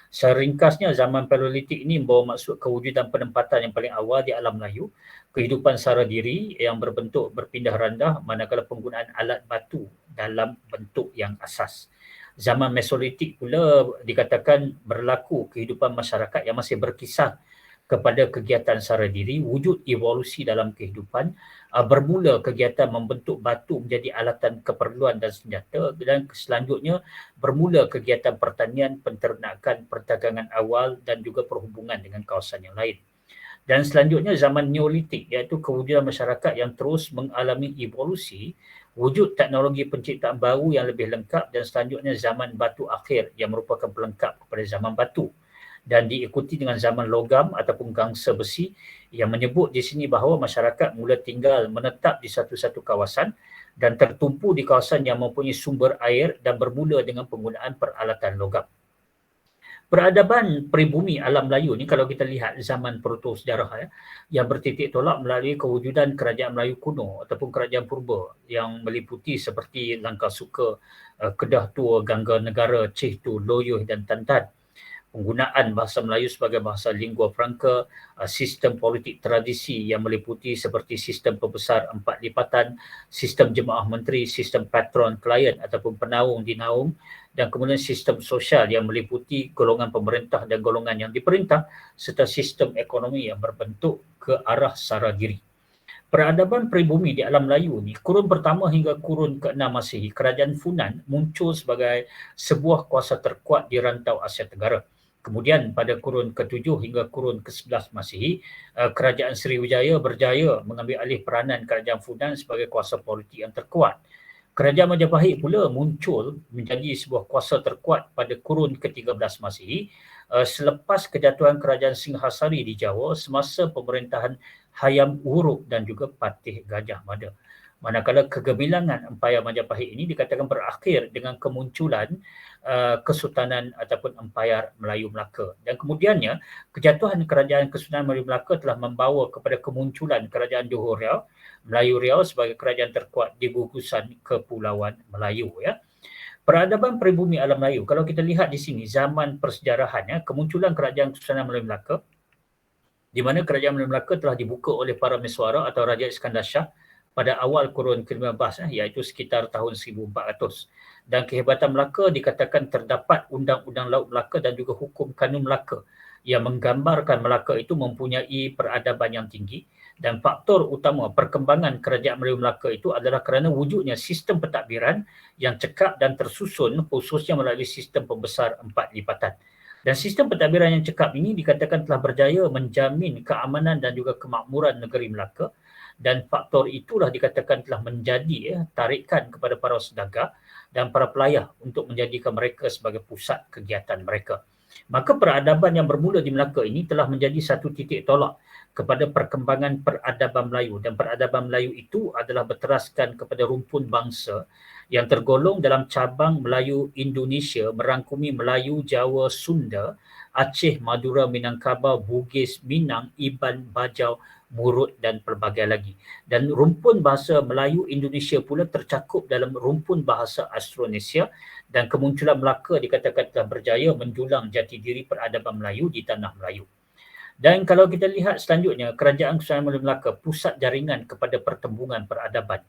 Seringkasnya zaman Paleolitik ini membawa maksud kewujudan penempatan yang paling awal di alam Melayu, kehidupan sara diri yang berbentuk berpindah randah manakala penggunaan alat batu dalam bentuk yang asas. Zaman Mesolitik pula dikatakan berlaku kehidupan masyarakat yang masih berkisar kepada kegiatan sara diri, wujud evolusi dalam kehidupan, bermula kegiatan membentuk batu menjadi alatan keperluan dan senjata, dan selanjutnya bermula kegiatan pertanian, penternakan, perdagangan awal dan juga perhubungan dengan kawasan yang lain. Dan selanjutnya zaman Neolitik, iaitu kewujudan masyarakat yang terus mengalami evolusi, wujud teknologi penciptaan baru yang lebih lengkap, dan selanjutnya zaman batu akhir yang merupakan pelengkap kepada zaman batu, dan diikuti dengan zaman logam ataupun gangsa besi yang menyebut di sini bahawa masyarakat mula tinggal menetap di satu-satu kawasan dan tertumpu di kawasan yang mempunyai sumber air dan bermula dengan penggunaan peralatan logam. Peradaban peribumi alam Melayu ni kalau kita lihat zaman protosejarah yang bertitik tolak melalui kewujudan kerajaan Melayu kuno ataupun kerajaan purba yang meliputi seperti Langkasuka, Kedah Tua, Gangga Negara, Cihtu, Loyuh dan Tantan. Penggunaan bahasa Melayu sebagai bahasa lingua franca, sistem politik tradisi yang meliputi seperti sistem pembesar empat lipatan, sistem jemaah menteri, sistem patron klien ataupun penaung dinaung, dan kemudian sistem sosial yang meliputi golongan pemerintah dan golongan yang diperintah, serta sistem ekonomi yang berbentuk ke arah sara diri. Peradaban peribumi di alam Melayu ni, kurun pertama hingga kurun ke-6 Masihi, kerajaan Funan muncul sebagai sebuah kuasa terkuat di rantau Asia Tenggara. Kemudian pada kurun ke-7 hingga kurun ke-11 Masihi, kerajaan Sriwijaya berjaya mengambil alih peranan kerajaan Funan sebagai kuasa politik yang terkuat. Kerajaan Majapahit pula muncul menjadi sebuah kuasa terkuat pada kurun ke-13 Masihi selepas kejatuhan kerajaan Singhasari di Jawa semasa pemerintahan Hayam Wuruk dan juga Patih Gajah Mada. Manakala kegemilangan Empayar Majapahit ini dikatakan berakhir dengan kemunculan Kesultanan ataupun Empayar Melayu Melaka. Dan kemudiannya, kejatuhan kerajaan Kesultanan Melayu Melaka telah membawa kepada kemunculan kerajaan Johor Riau, Melayu Riau sebagai kerajaan terkuat di gugusan Kepulauan Melayu. Ya. Peradaban peribumi alam Melayu, kalau kita lihat di sini, zaman persejarahan, kemunculan kerajaan Kesultanan Melayu Melaka, di mana kerajaan Melayu Melaka telah dibuka oleh para mesuara atau Raja Iskandar Shah pada awal kurun ke-15 iaitu sekitar tahun 1400. Dan kehebatan Melaka dikatakan terdapat Undang-Undang Laut Melaka dan juga Hukum Kanun Melaka yang menggambarkan Melaka itu mempunyai peradaban yang tinggi, dan faktor utama perkembangan kerajaan Melayu Melaka itu adalah kerana wujudnya sistem pentadbiran yang cekap dan tersusun khususnya melalui sistem pembesar empat lipatan. Dan sistem pentadbiran yang cekap ini dikatakan telah berjaya menjamin keamanan dan juga kemakmuran negeri Melaka, dan faktor itulah dikatakan telah menjadi tarikan kepada para sedagar dan para pelayar untuk menjadikan mereka sebagai pusat kegiatan mereka. Maka peradaban yang bermula di Melaka ini telah menjadi satu titik tolak kepada perkembangan peradaban Melayu, dan peradaban Melayu itu adalah berteraskan kepada rumpun bangsa yang tergolong dalam cabang Melayu Indonesia merangkumi Melayu, Jawa, Sunda, Aceh, Madura, Minangkabau, Bugis, Minang, Iban, Bajau, Murut dan pelbagai lagi. Dan rumpun bahasa Melayu Indonesia pula tercakup dalam rumpun bahasa Austronesia, dan kemunculan Melaka dikatakan telah berjaya menjulang jati diri peradaban Melayu di tanah Melayu. Dan kalau kita lihat selanjutnya, kerajaan Kesultanan Melayu Melaka, pusat jaringan kepada pertembungan peradaban.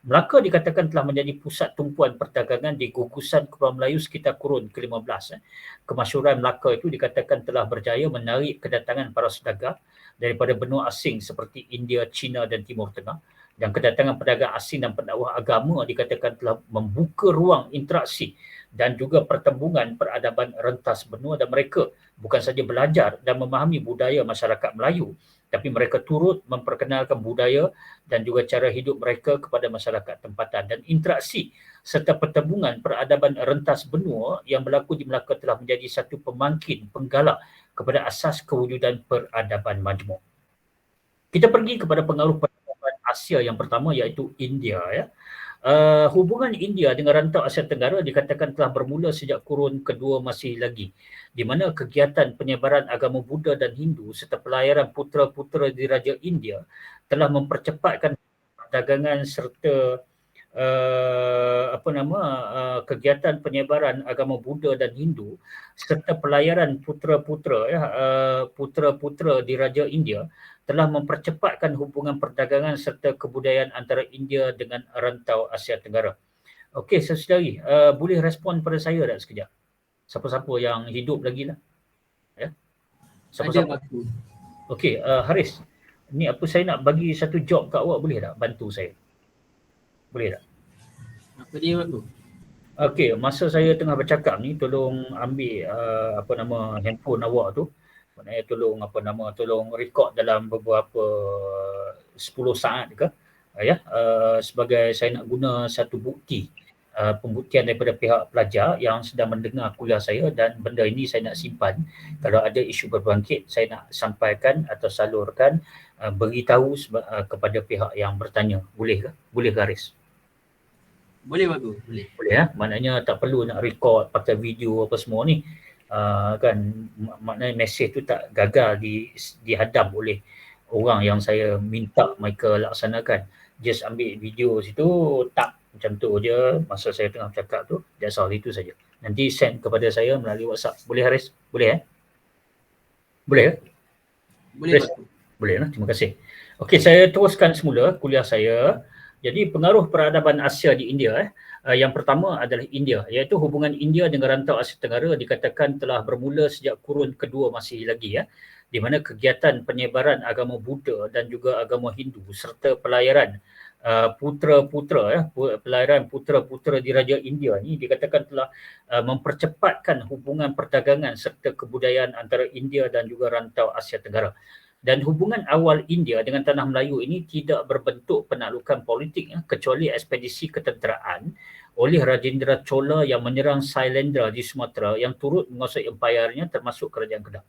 Melaka dikatakan telah menjadi pusat tumpuan perdagangan di gugusan Kepulauan Melayu sekitar kurun ke-15. Kemasyhuran Melaka itu dikatakan telah berjaya menarik kedatangan para sedagar daripada benua asing seperti India, China dan Timur Tengah. Dan kedatangan pedagang asing dan pendakwah agama dikatakan telah membuka ruang interaksi dan juga pertembungan peradaban rentas benua, dan mereka bukan saja belajar dan memahami budaya masyarakat Melayu, tapi mereka turut memperkenalkan budaya dan juga cara hidup mereka kepada masyarakat tempatan. Dan interaksi serta pertembungan peradaban rentas benua yang berlaku di Melaka telah menjadi satu pemangkin, penggalak kepada asas kewujudan peradaban majmuk. Kita pergi kepada pengaruh peradaban Asia yang pertama iaitu India. Hubungan India dengan rantau Asia Tenggara dikatakan telah bermula sejak kurun kedua Masihi lagi, di mana kegiatan penyebaran agama Buddha dan Hindu serta pelayaran putera-putera diraja India telah mempercepatkan perdagangan serta kegiatan penyebaran agama Buddha dan Hindu serta pelayaran putera-putera diraja India telah mempercepatkan hubungan perdagangan serta kebudayaan antara India dengan rantau Asia Tenggara. Okey, saudari, boleh respon pada saya tak sekejap? Siapa-siapa yang hidup lagi lah. Ya. Ada Siapa-siapa? Paku. Okey, Haris. Ni apa saya nak bagi satu job kat awak, boleh tak bantu saya? Boleh tak? Apa dia Paku? Okey, masa saya tengah bercakap ni tolong ambil apa nama handphone awak tu. Maknanya tolong record dalam beberapa 10 saat ke ya, sebagai saya nak guna satu bukti, pembuktian daripada pihak pelajar yang sedang mendengar kuliah saya, dan benda ini saya nak simpan. Kalau ada isu berbangkit, saya nak sampaikan atau salurkan, beritahu kepada pihak yang bertanya. Boleh ke? Boleh ke, Haris? Boleh Paku, boleh. Boleh ya, maknanya tak perlu nak record pakai video apa semua ni. Kan maknanya mesej tu tak gagal dihadam oleh orang yang saya minta mereka laksanakan. Just ambil video situ, tak macam tu je masa saya tengah bercakap tu, that's all, itu saja. Nanti send kepada saya melalui WhatsApp. Boleh, Haris? Boleh Boleh Boleh Haris? Paku. Boleh lah, terima kasih. Okey, saya teruskan semula kuliah saya. Jadi pengaruh peradaban Asia di India, yang pertama adalah India, iaitu hubungan India dengan rantau Asia Tenggara dikatakan telah bermula sejak kurun kedua Masihi lagi, di mana kegiatan penyebaran agama Buddha dan juga agama Hindu serta pelayaran pelayaran putera-putera diraja India ni dikatakan telah mempercepatkan hubungan perdagangan serta kebudayaan antara India dan juga rantau Asia Tenggara. Dan hubungan awal India dengan Tanah Melayu ini tidak berbentuk penaklukan politik, kecuali ekspedisi ketenteraan oleh Rajendra Chola yang menyerang Sailendra di Sumatera yang turut menguasai empayarnya termasuk kerajaan Kedah.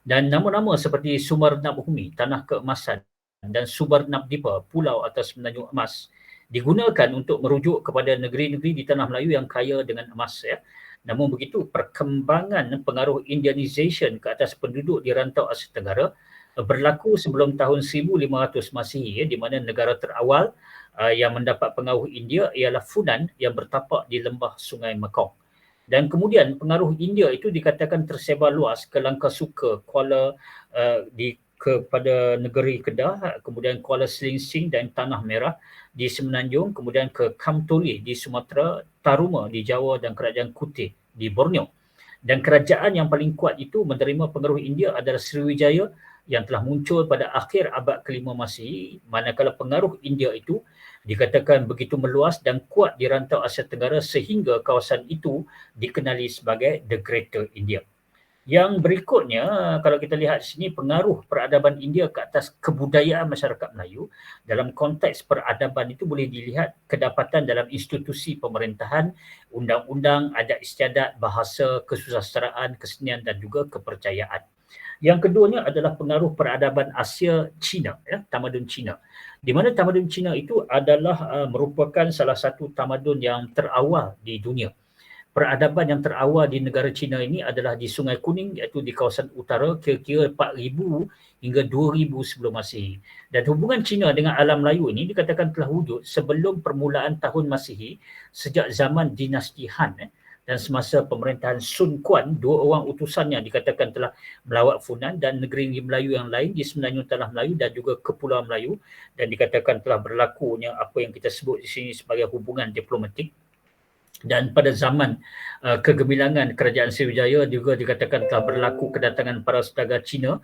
Dan nama-nama seperti Subarnabhumi, Tanah Keemasan, dan Subarnabdipa, Pulau atas Semenanjung Emas, digunakan untuk merujuk kepada negeri-negeri di Tanah Melayu yang kaya dengan emas. Namun begitu, perkembangan pengaruh Indianization ke atas penduduk di rantau Asia Tenggara berlaku sebelum tahun 1500 Masihi, di mana negara terawal yang mendapat pengaruh India ialah Funan yang bertapak di lembah Sungai Mekong. Dan kemudian pengaruh India itu dikatakan tersebar luas ke Langkasuka, kepada negeri Kedah, kemudian Kuala Selingsing dan Tanah Merah di Semenanjung, kemudian ke Kamtoli di Sumatera, Taruma di Jawa dan Kerajaan Kuteh di Borneo. Dan kerajaan yang paling kuat itu menerima pengaruh India adalah Sriwijaya yang telah muncul pada akhir abad ke-5 Masihi, manakala pengaruh India itu dikatakan begitu meluas dan kuat di rantau Asia Tenggara sehingga kawasan itu dikenali sebagai The Greater India. Yang berikutnya, kalau kita lihat di sini, pengaruh peradaban India ke atas kebudayaan masyarakat Melayu. Dalam konteks peradaban itu boleh dilihat kedapatan dalam institusi pemerintahan, undang-undang, adat istiadat, bahasa, kesusasteraan, kesenian dan juga kepercayaan. Yang keduanya adalah pengaruh peradaban Asia Cina, tamadun Cina. Di mana tamadun Cina itu adalah merupakan salah satu tamadun yang terawal di dunia. Peradaban yang terawal di negara China ini adalah di Sungai Kuning, iaitu di kawasan utara, kira-kira 4,000 hingga 2,000 sebelum Masihi. Dan hubungan China dengan alam Melayu ini dikatakan telah wujud sebelum permulaan tahun Masihi sejak zaman dinasti Han. Dan semasa pemerintahan Sun Quan, 2 orang utusannya dikatakan telah melawat Funan dan negeri Melayu yang lain di semenanjung Tanah Melayu dan juga Kepulauan Melayu, dan dikatakan telah berlakunya apa yang kita sebut di sini sebagai hubungan diplomatik. Dan pada zaman kegemilangan kerajaan Sriwijaya juga dikatakan telah berlaku kedatangan para saudagar Cina,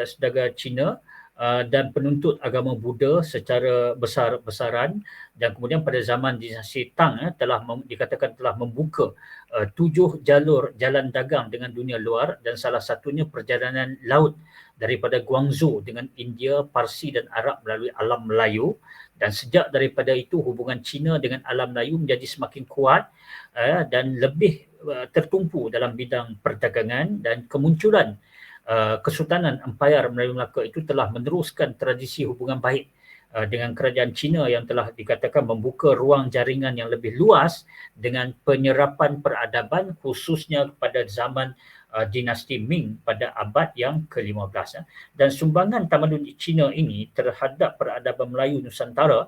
saudagar Cina dan penuntut agama Buddha secara besar-besaran. Dan kemudian pada zaman dinasti Tang dikatakan telah membuka 7 jalur jalan dagang dengan dunia luar, dan salah satunya perjalanan laut daripada Guangzhou dengan India, Parsi dan Arab melalui alam Melayu. Dan sejak daripada itu hubungan China dengan alam Melayu menjadi semakin kuat dan lebih tertumpu dalam bidang perdagangan, dan kemunculan Kesultanan Empayar Melayu Melaka itu telah meneruskan tradisi hubungan baik dengan kerajaan China yang telah dikatakan membuka ruang jaringan yang lebih luas dengan penyerapan peradaban khususnya pada zaman dinasti Ming pada abad yang ke-15. Dan sumbangan tamadun Cina ini terhadap peradaban Melayu Nusantara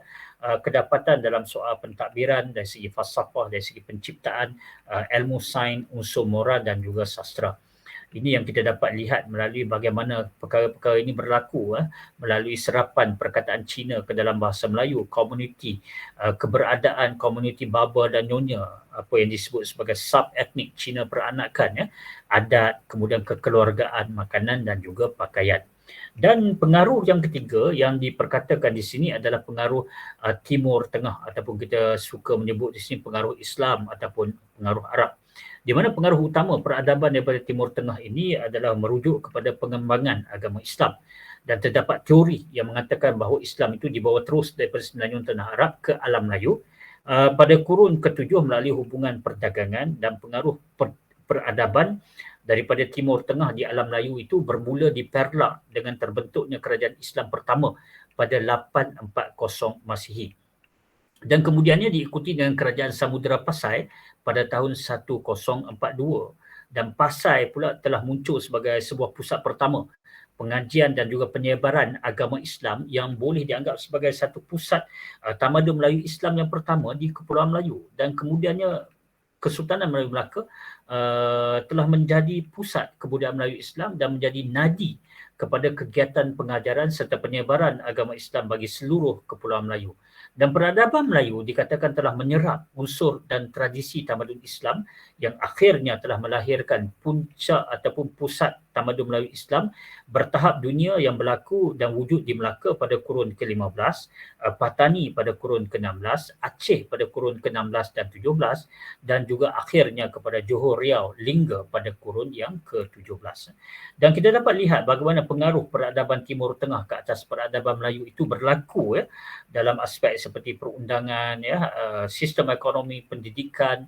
kedapatan dalam soal pentadbiran, dari segi falsafah, dari segi penciptaan, ilmu sains, unsur moral dan juga sastra. Ini yang kita dapat lihat melalui bagaimana perkara-perkara ini berlaku melalui serapan perkataan Cina ke dalam bahasa Melayu, komuniti, keberadaan komuniti Baba dan Nyonya, apa yang disebut sebagai sub-etnik Cina peranakan, adat, kemudian kekeluargaan, makanan dan juga pakaian. Dan pengaruh yang ketiga yang diperkatakan di sini adalah pengaruh Timur Tengah, ataupun kita suka menyebut di sini pengaruh Islam ataupun pengaruh Arab. Di mana pengaruh utama peradaban daripada Timur Tengah ini adalah merujuk kepada pengembangan agama Islam, dan terdapat teori yang mengatakan bahawa Islam itu dibawa terus daripada semenanjung tanah Arab ke alam Melayu pada kurun ke-7 melalui hubungan perdagangan, dan pengaruh peradaban daripada Timur Tengah di alam Melayu itu bermula di Perla dengan terbentuknya kerajaan Islam pertama pada 840 Masihi. Dan kemudiannya diikuti dengan kerajaan Samudera Pasai pada tahun 1042, dan Pasai pula telah muncul sebagai sebuah pusat pertama pengajian dan juga penyebaran agama Islam yang boleh dianggap sebagai satu pusat tamadun Melayu Islam yang pertama di Kepulauan Melayu. Dan kemudiannya Kesultanan Melayu Melaka telah menjadi pusat kebudayaan Melayu Islam dan menjadi nadi kepada kegiatan pengajaran serta penyebaran agama Islam bagi seluruh Kepulauan Melayu. Dan peradaban Melayu dikatakan telah menyerap unsur dan tradisi tamadun Islam yang akhirnya telah melahirkan puncak ataupun pusat tamadun Melayu Islam bertahap dunia yang berlaku dan wujud di Melaka pada kurun ke-15, Patani pada kurun ke-16, Aceh pada kurun ke-16 dan 17, dan juga akhirnya kepada Johor Riau, Lingga pada kurun yang ke-17. Dan kita dapat lihat bagaimana pengaruh peradaban Timur Tengah ke atas peradaban Melayu itu berlaku dalam aspek seperti perundangan, sistem ekonomi, pendidikan,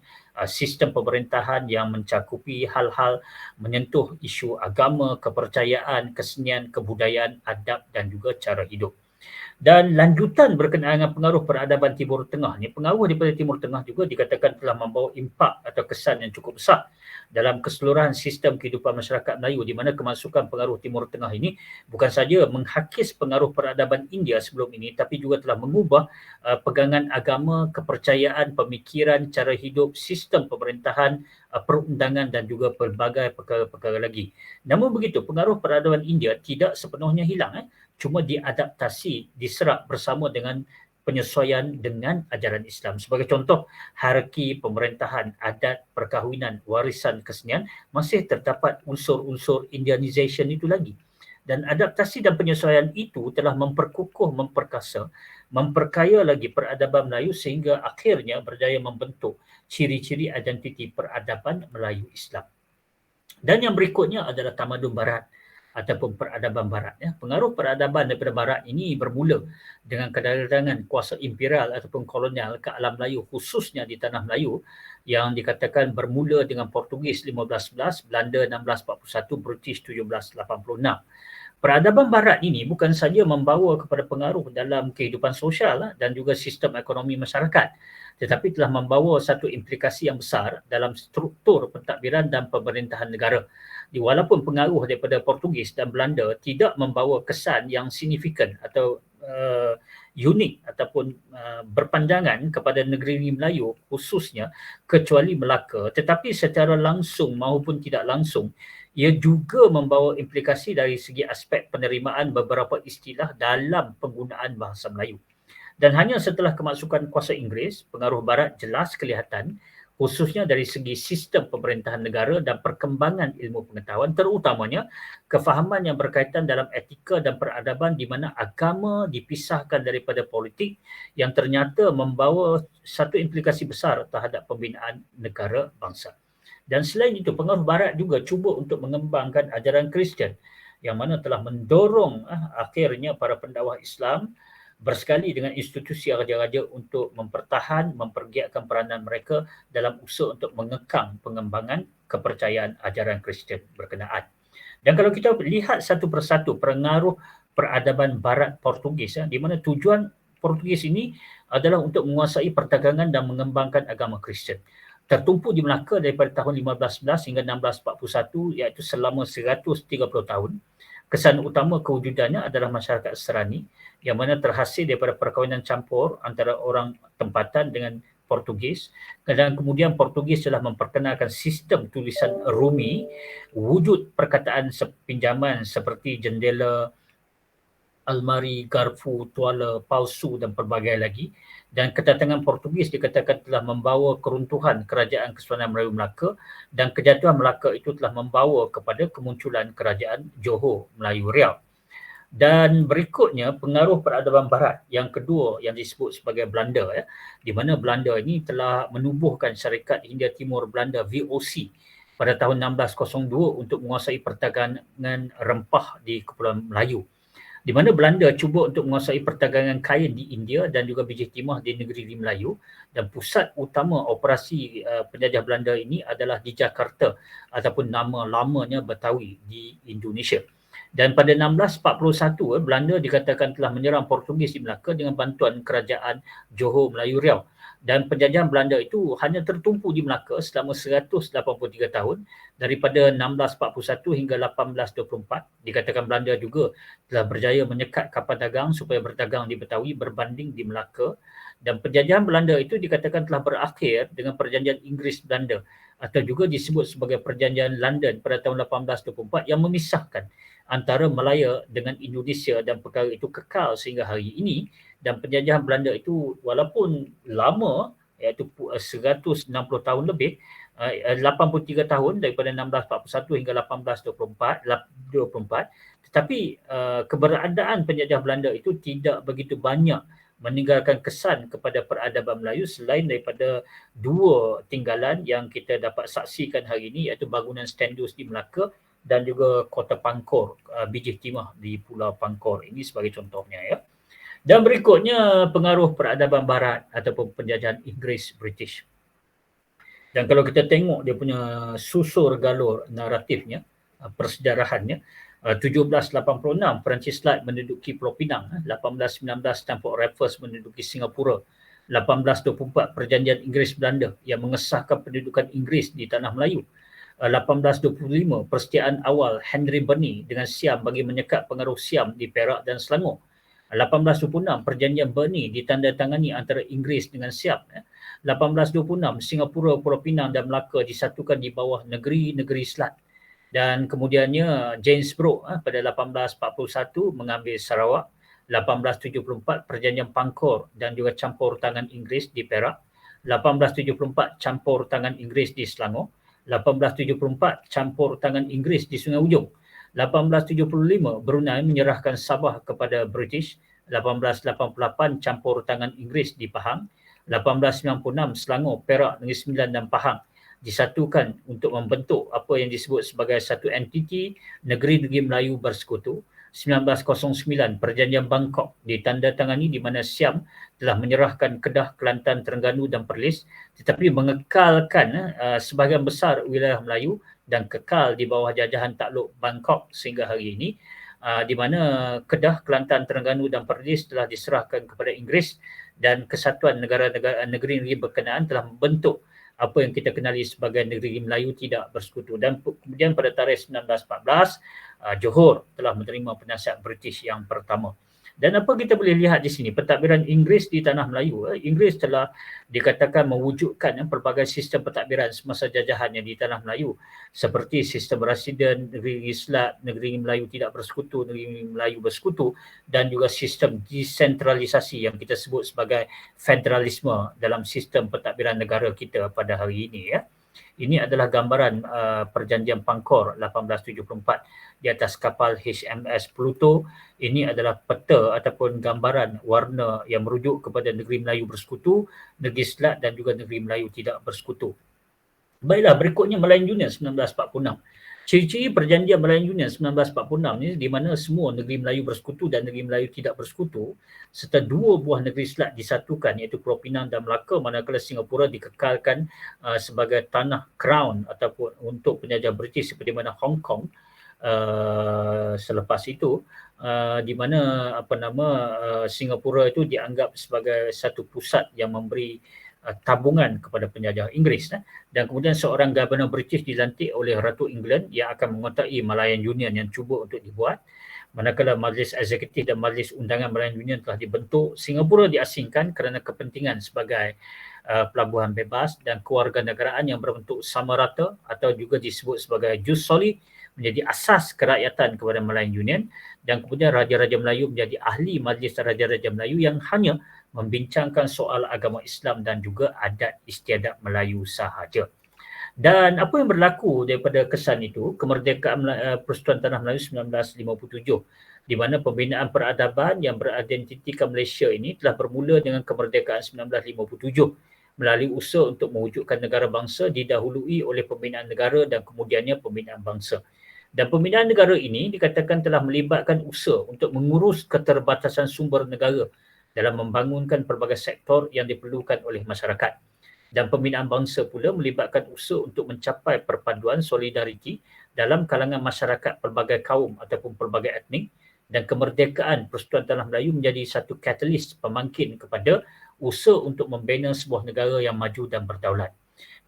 sistem pemerintahan yang mencakupi hal-hal menyentuh isu agama, kepercayaan, kesenian, kebudayaan, adab dan juga cara hidup. Dan lanjutan berkenaan dengan pengaruh peradaban Timur Tengah ni, pengaruh daripada Timur Tengah juga dikatakan telah membawa impak atau kesan yang cukup besar dalam keseluruhan sistem kehidupan masyarakat Melayu, di mana kemasukan pengaruh Timur Tengah ini bukan saja menghakis pengaruh peradaban India sebelum ini, tapi juga telah mengubah pegangan agama, kepercayaan, pemikiran, cara hidup, sistem pemerintahan, perundangan dan juga pelbagai perkara-perkara lagi. Namun begitu, pengaruh peradaban India tidak sepenuhnya hilang, cuma diadaptasi, diserap bersama dengan penyesuaian dengan ajaran Islam. Sebagai contoh, hierarki pemerintahan, adat, perkahwinan, warisan kesenian masih terdapat unsur-unsur Indianization itu lagi. Dan adaptasi dan penyesuaian itu telah memperkukuh, memperkasa, memperkaya lagi peradaban Melayu sehingga akhirnya berjaya membentuk ciri-ciri identiti peradaban Melayu Islam. Dan yang berikutnya adalah tamadun Barat ataupun peradaban Barat. Pengaruh peradaban daripada Barat ini bermula dengan kedatangan kuasa imperial ataupun kolonial ke alam Melayu, khususnya di tanah Melayu, yang dikatakan bermula dengan Portugis 1511, Belanda 1641, British 1786. Peradaban Barat ini bukan saja membawa kepada pengaruh dalam kehidupan sosial dan juga sistem ekonomi masyarakat, tetapi telah membawa satu implikasi yang besar dalam struktur pentadbiran dan pemerintahan negara. Walaupun pengaruh daripada Portugis dan Belanda tidak membawa kesan yang signifikan atau unik ataupun berpandangan kepada negeri Melayu khususnya, kecuali Melaka, tetapi secara langsung maupun tidak langsung ia juga membawa implikasi dari segi aspek penerimaan beberapa istilah dalam penggunaan bahasa Melayu. Dan hanya setelah kemasukan kuasa Inggeris, pengaruh Barat jelas kelihatan, khususnya dari segi sistem pemerintahan negara dan perkembangan ilmu pengetahuan, terutamanya kefahaman yang berkaitan dalam etika dan peradaban, di mana agama dipisahkan daripada politik, yang ternyata membawa satu implikasi besar terhadap pembinaan negara bangsa. Dan selain itu, pengaruh Barat juga cuba untuk mengembangkan ajaran Kristian, yang mana telah mendorong akhirnya para pendakwah Islam bersekali dengan institusi raja-raja untuk mempergiatkan peranan mereka dalam usaha untuk mengekang pengembangan kepercayaan ajaran Kristian berkenaan. Dan kalau kita lihat satu persatu pengaruh peradaban Barat Portugis, di mana tujuan Portugis ini adalah untuk menguasai perdagangan dan mengembangkan agama Kristian, tertumpu di Melaka daripada tahun 1511 hingga 1641, iaitu selama 130 tahun. Kesan utama kewujudannya adalah masyarakat Serani, yang mana terhasil daripada perkahwinan campur antara orang tempatan dengan Portugis, dan kemudian Portugis telah memperkenalkan sistem tulisan Rumi, wujud perkataan pinjaman seperti jendela, almari, garfu, tuala, palsu dan pelbagai lagi. Dan kedatangan Portugis dikatakan telah membawa keruntuhan kerajaan Kesultanan Melayu Melaka, dan kejatuhan Melaka itu telah membawa kepada kemunculan kerajaan Johor Melayu Riau. Dan berikutnya pengaruh peradaban barat yang kedua yang disebut sebagai Belanda, di mana Belanda ini telah menubuhkan Syarikat Hindia Timur Belanda VOC pada tahun 1602 untuk menguasai perdagangan rempah di Kepulauan Melayu, di mana Belanda cuba untuk menguasai perdagangan kain di India dan juga biji timah di negeri Melayu, dan pusat utama operasi penjajah Belanda ini adalah di Jakarta ataupun nama lamanya Betawi di Indonesia. Dan pada 1641 Belanda dikatakan telah menyerang Portugis di Melaka dengan bantuan kerajaan Johor Melayu Riau. Dan penjajahan Belanda itu hanya tertumpu di Melaka selama 183 tahun, daripada 1641 hingga 1824. Dikatakan Belanda juga telah berjaya menyekat kapal dagang supaya berdagang di Betawi berbanding di Melaka. Dan penjajahan Belanda itu dikatakan telah berakhir dengan perjanjian Inggeris-Belanda atau juga disebut sebagai perjanjian London pada tahun 1824 yang memisahkan antara Malaya dengan Indonesia, dan perkara itu kekal sehingga hari ini. Dan penjajahan Belanda itu walaupun lama, iaitu 160 tahun lebih, 83 tahun daripada 1641 hingga 1824, tetapi keberadaan penjajah Belanda itu tidak begitu banyak meninggalkan kesan kepada peradaban Melayu selain daripada dua tinggalan yang kita dapat saksikan hari ini, iaitu bangunan Standus di Melaka dan juga Kota Pangkor, biji timah di Pulau Pangkor. Ini sebagai contohnya, ya. Dan berikutnya pengaruh peradaban barat ataupun penjajahan Inggeris British. Dan kalau kita tengok dia punya susur galur naratifnya, persejarahannya, 1786 Perancis Light menduduki Pulau Pinang, 1819 Stamford Raffles menduduki Singapura, 1824 Perjanjian Inggeris Belanda yang mengesahkan pendudukan Inggeris di Tanah Melayu, 1825 persetiaan awal Henry Burney dengan Siam bagi menyekat pengaruh Siam di Perak dan Selangor, 1826 Perjanjian Burney ditandatangani antara Inggeris dengan Siam, 1826 Singapura, Pulau Pinang dan Melaka disatukan di bawah negeri-negeri Selat. Dan kemudiannya James Brooke pada 1841 mengambil Sarawak, 1874 Perjanjian Pangkor dan juga campur tangan Inggeris di Perak, 1874 campur tangan Inggeris di Selangor, 1874 campur tangan Inggeris di Sungai Ujong, 1875 Brunei menyerahkan Sabah kepada British, 1888 campur tangan Inggeris di Pahang, 1896 Selangor, Perak, Negeri Sembilan dan Pahang disatukan untuk membentuk apa yang disebut sebagai satu entiti Negeri-Negeri Melayu Bersekutu. 1909 Perjanjian Bangkok ditandatangani di mana Siam telah menyerahkan Kedah, Kelantan, Terengganu dan Perlis, tetapi mengekalkan sebahagian besar wilayah Melayu dan kekal di bawah jajahan takluk Bangkok sehingga hari ini, di mana Kedah, Kelantan, Terengganu dan Perlis telah diserahkan kepada Inggeris, dan kesatuan negara-negara negeri-negeri berkenaan telah membentuk apa yang kita kenali sebagai Negeri Melayu Tidak Bersekutu. Dan kemudian pada tarikh 1914 Johor telah menerima penasihat British yang pertama. Dan apa kita boleh lihat di sini, pentadbiran Inggeris di Tanah Melayu, Inggeris telah dikatakan mewujudkan pelbagai sistem pentadbiran semasa jajahannya di Tanah Melayu, seperti sistem residen, negeri Selat, Negeri Melayu Tidak Bersekutu, Negeri Melayu Bersekutu, dan juga sistem desentralisasi yang kita sebut sebagai federalisme dalam sistem pentadbiran negara kita pada hari ini, ya. Ini adalah gambaran Perjanjian Pangkor 1874 di atas kapal HMS Pluto. Ini adalah peta ataupun gambaran warna yang merujuk kepada Negeri Melayu Bersekutu, Negeri Selat dan juga Negeri Melayu Tidak Bersekutu. Baiklah, berikutnya Malayan Union 1946. Ciri-ciri Perjanjian Malayan Union 1946 ni di mana semua Negeri Melayu Bersekutu dan Negeri Melayu Tidak Bersekutu serta dua buah negeri Selat disatukan, iaitu Pulau Pinang dan Melaka, manakala Singapura dikekalkan sebagai tanah crown ataupun untuk penjajah British, seperti mana Hong Kong selepas itu, di mana Singapura itu dianggap sebagai satu pusat yang memberi tabungan kepada penjajah Inggeris, dan kemudian seorang Governor British dilantik oleh Ratu England yang akan mengotai Malayan Union yang cuba untuk dibuat. Manakala Majlis Eksekutif dan Majlis Undangan Melayu Union telah dibentuk, Singapura diasingkan kerana kepentingan sebagai pelabuhan bebas dan kewarganegaraan yang berbentuk sama rata atau juga disebut sebagai jus soli menjadi asas kerakyatan kepada Melayu Union, dan kemudian Raja-Raja Melayu menjadi ahli Majlis Raja-Raja Melayu yang hanya membincangkan soal agama Islam dan juga adat istiadat Melayu sahaja. Dan apa yang berlaku daripada kesan itu, kemerdekaan Persekutuan Tanah Melayu 1957, di mana pembinaan peradaban yang beridentitikan Malaysia ini telah bermula dengan kemerdekaan 1957 melalui usaha untuk mewujudkan negara bangsa didahului oleh pembinaan negara dan kemudiannya pembinaan bangsa. Dan pembinaan negara ini dikatakan telah melibatkan usaha untuk mengurus keterbatasan sumber negara dalam membangunkan pelbagai sektor yang diperlukan oleh masyarakat. Dan pembinaan bangsa pula melibatkan usaha untuk mencapai perpaduan solidariti dalam kalangan masyarakat pelbagai kaum ataupun pelbagai etnik, dan kemerdekaan Persekutuan Tanah Melayu menjadi satu katalis pemangkin kepada usaha untuk membina sebuah negara yang maju dan berdaulat.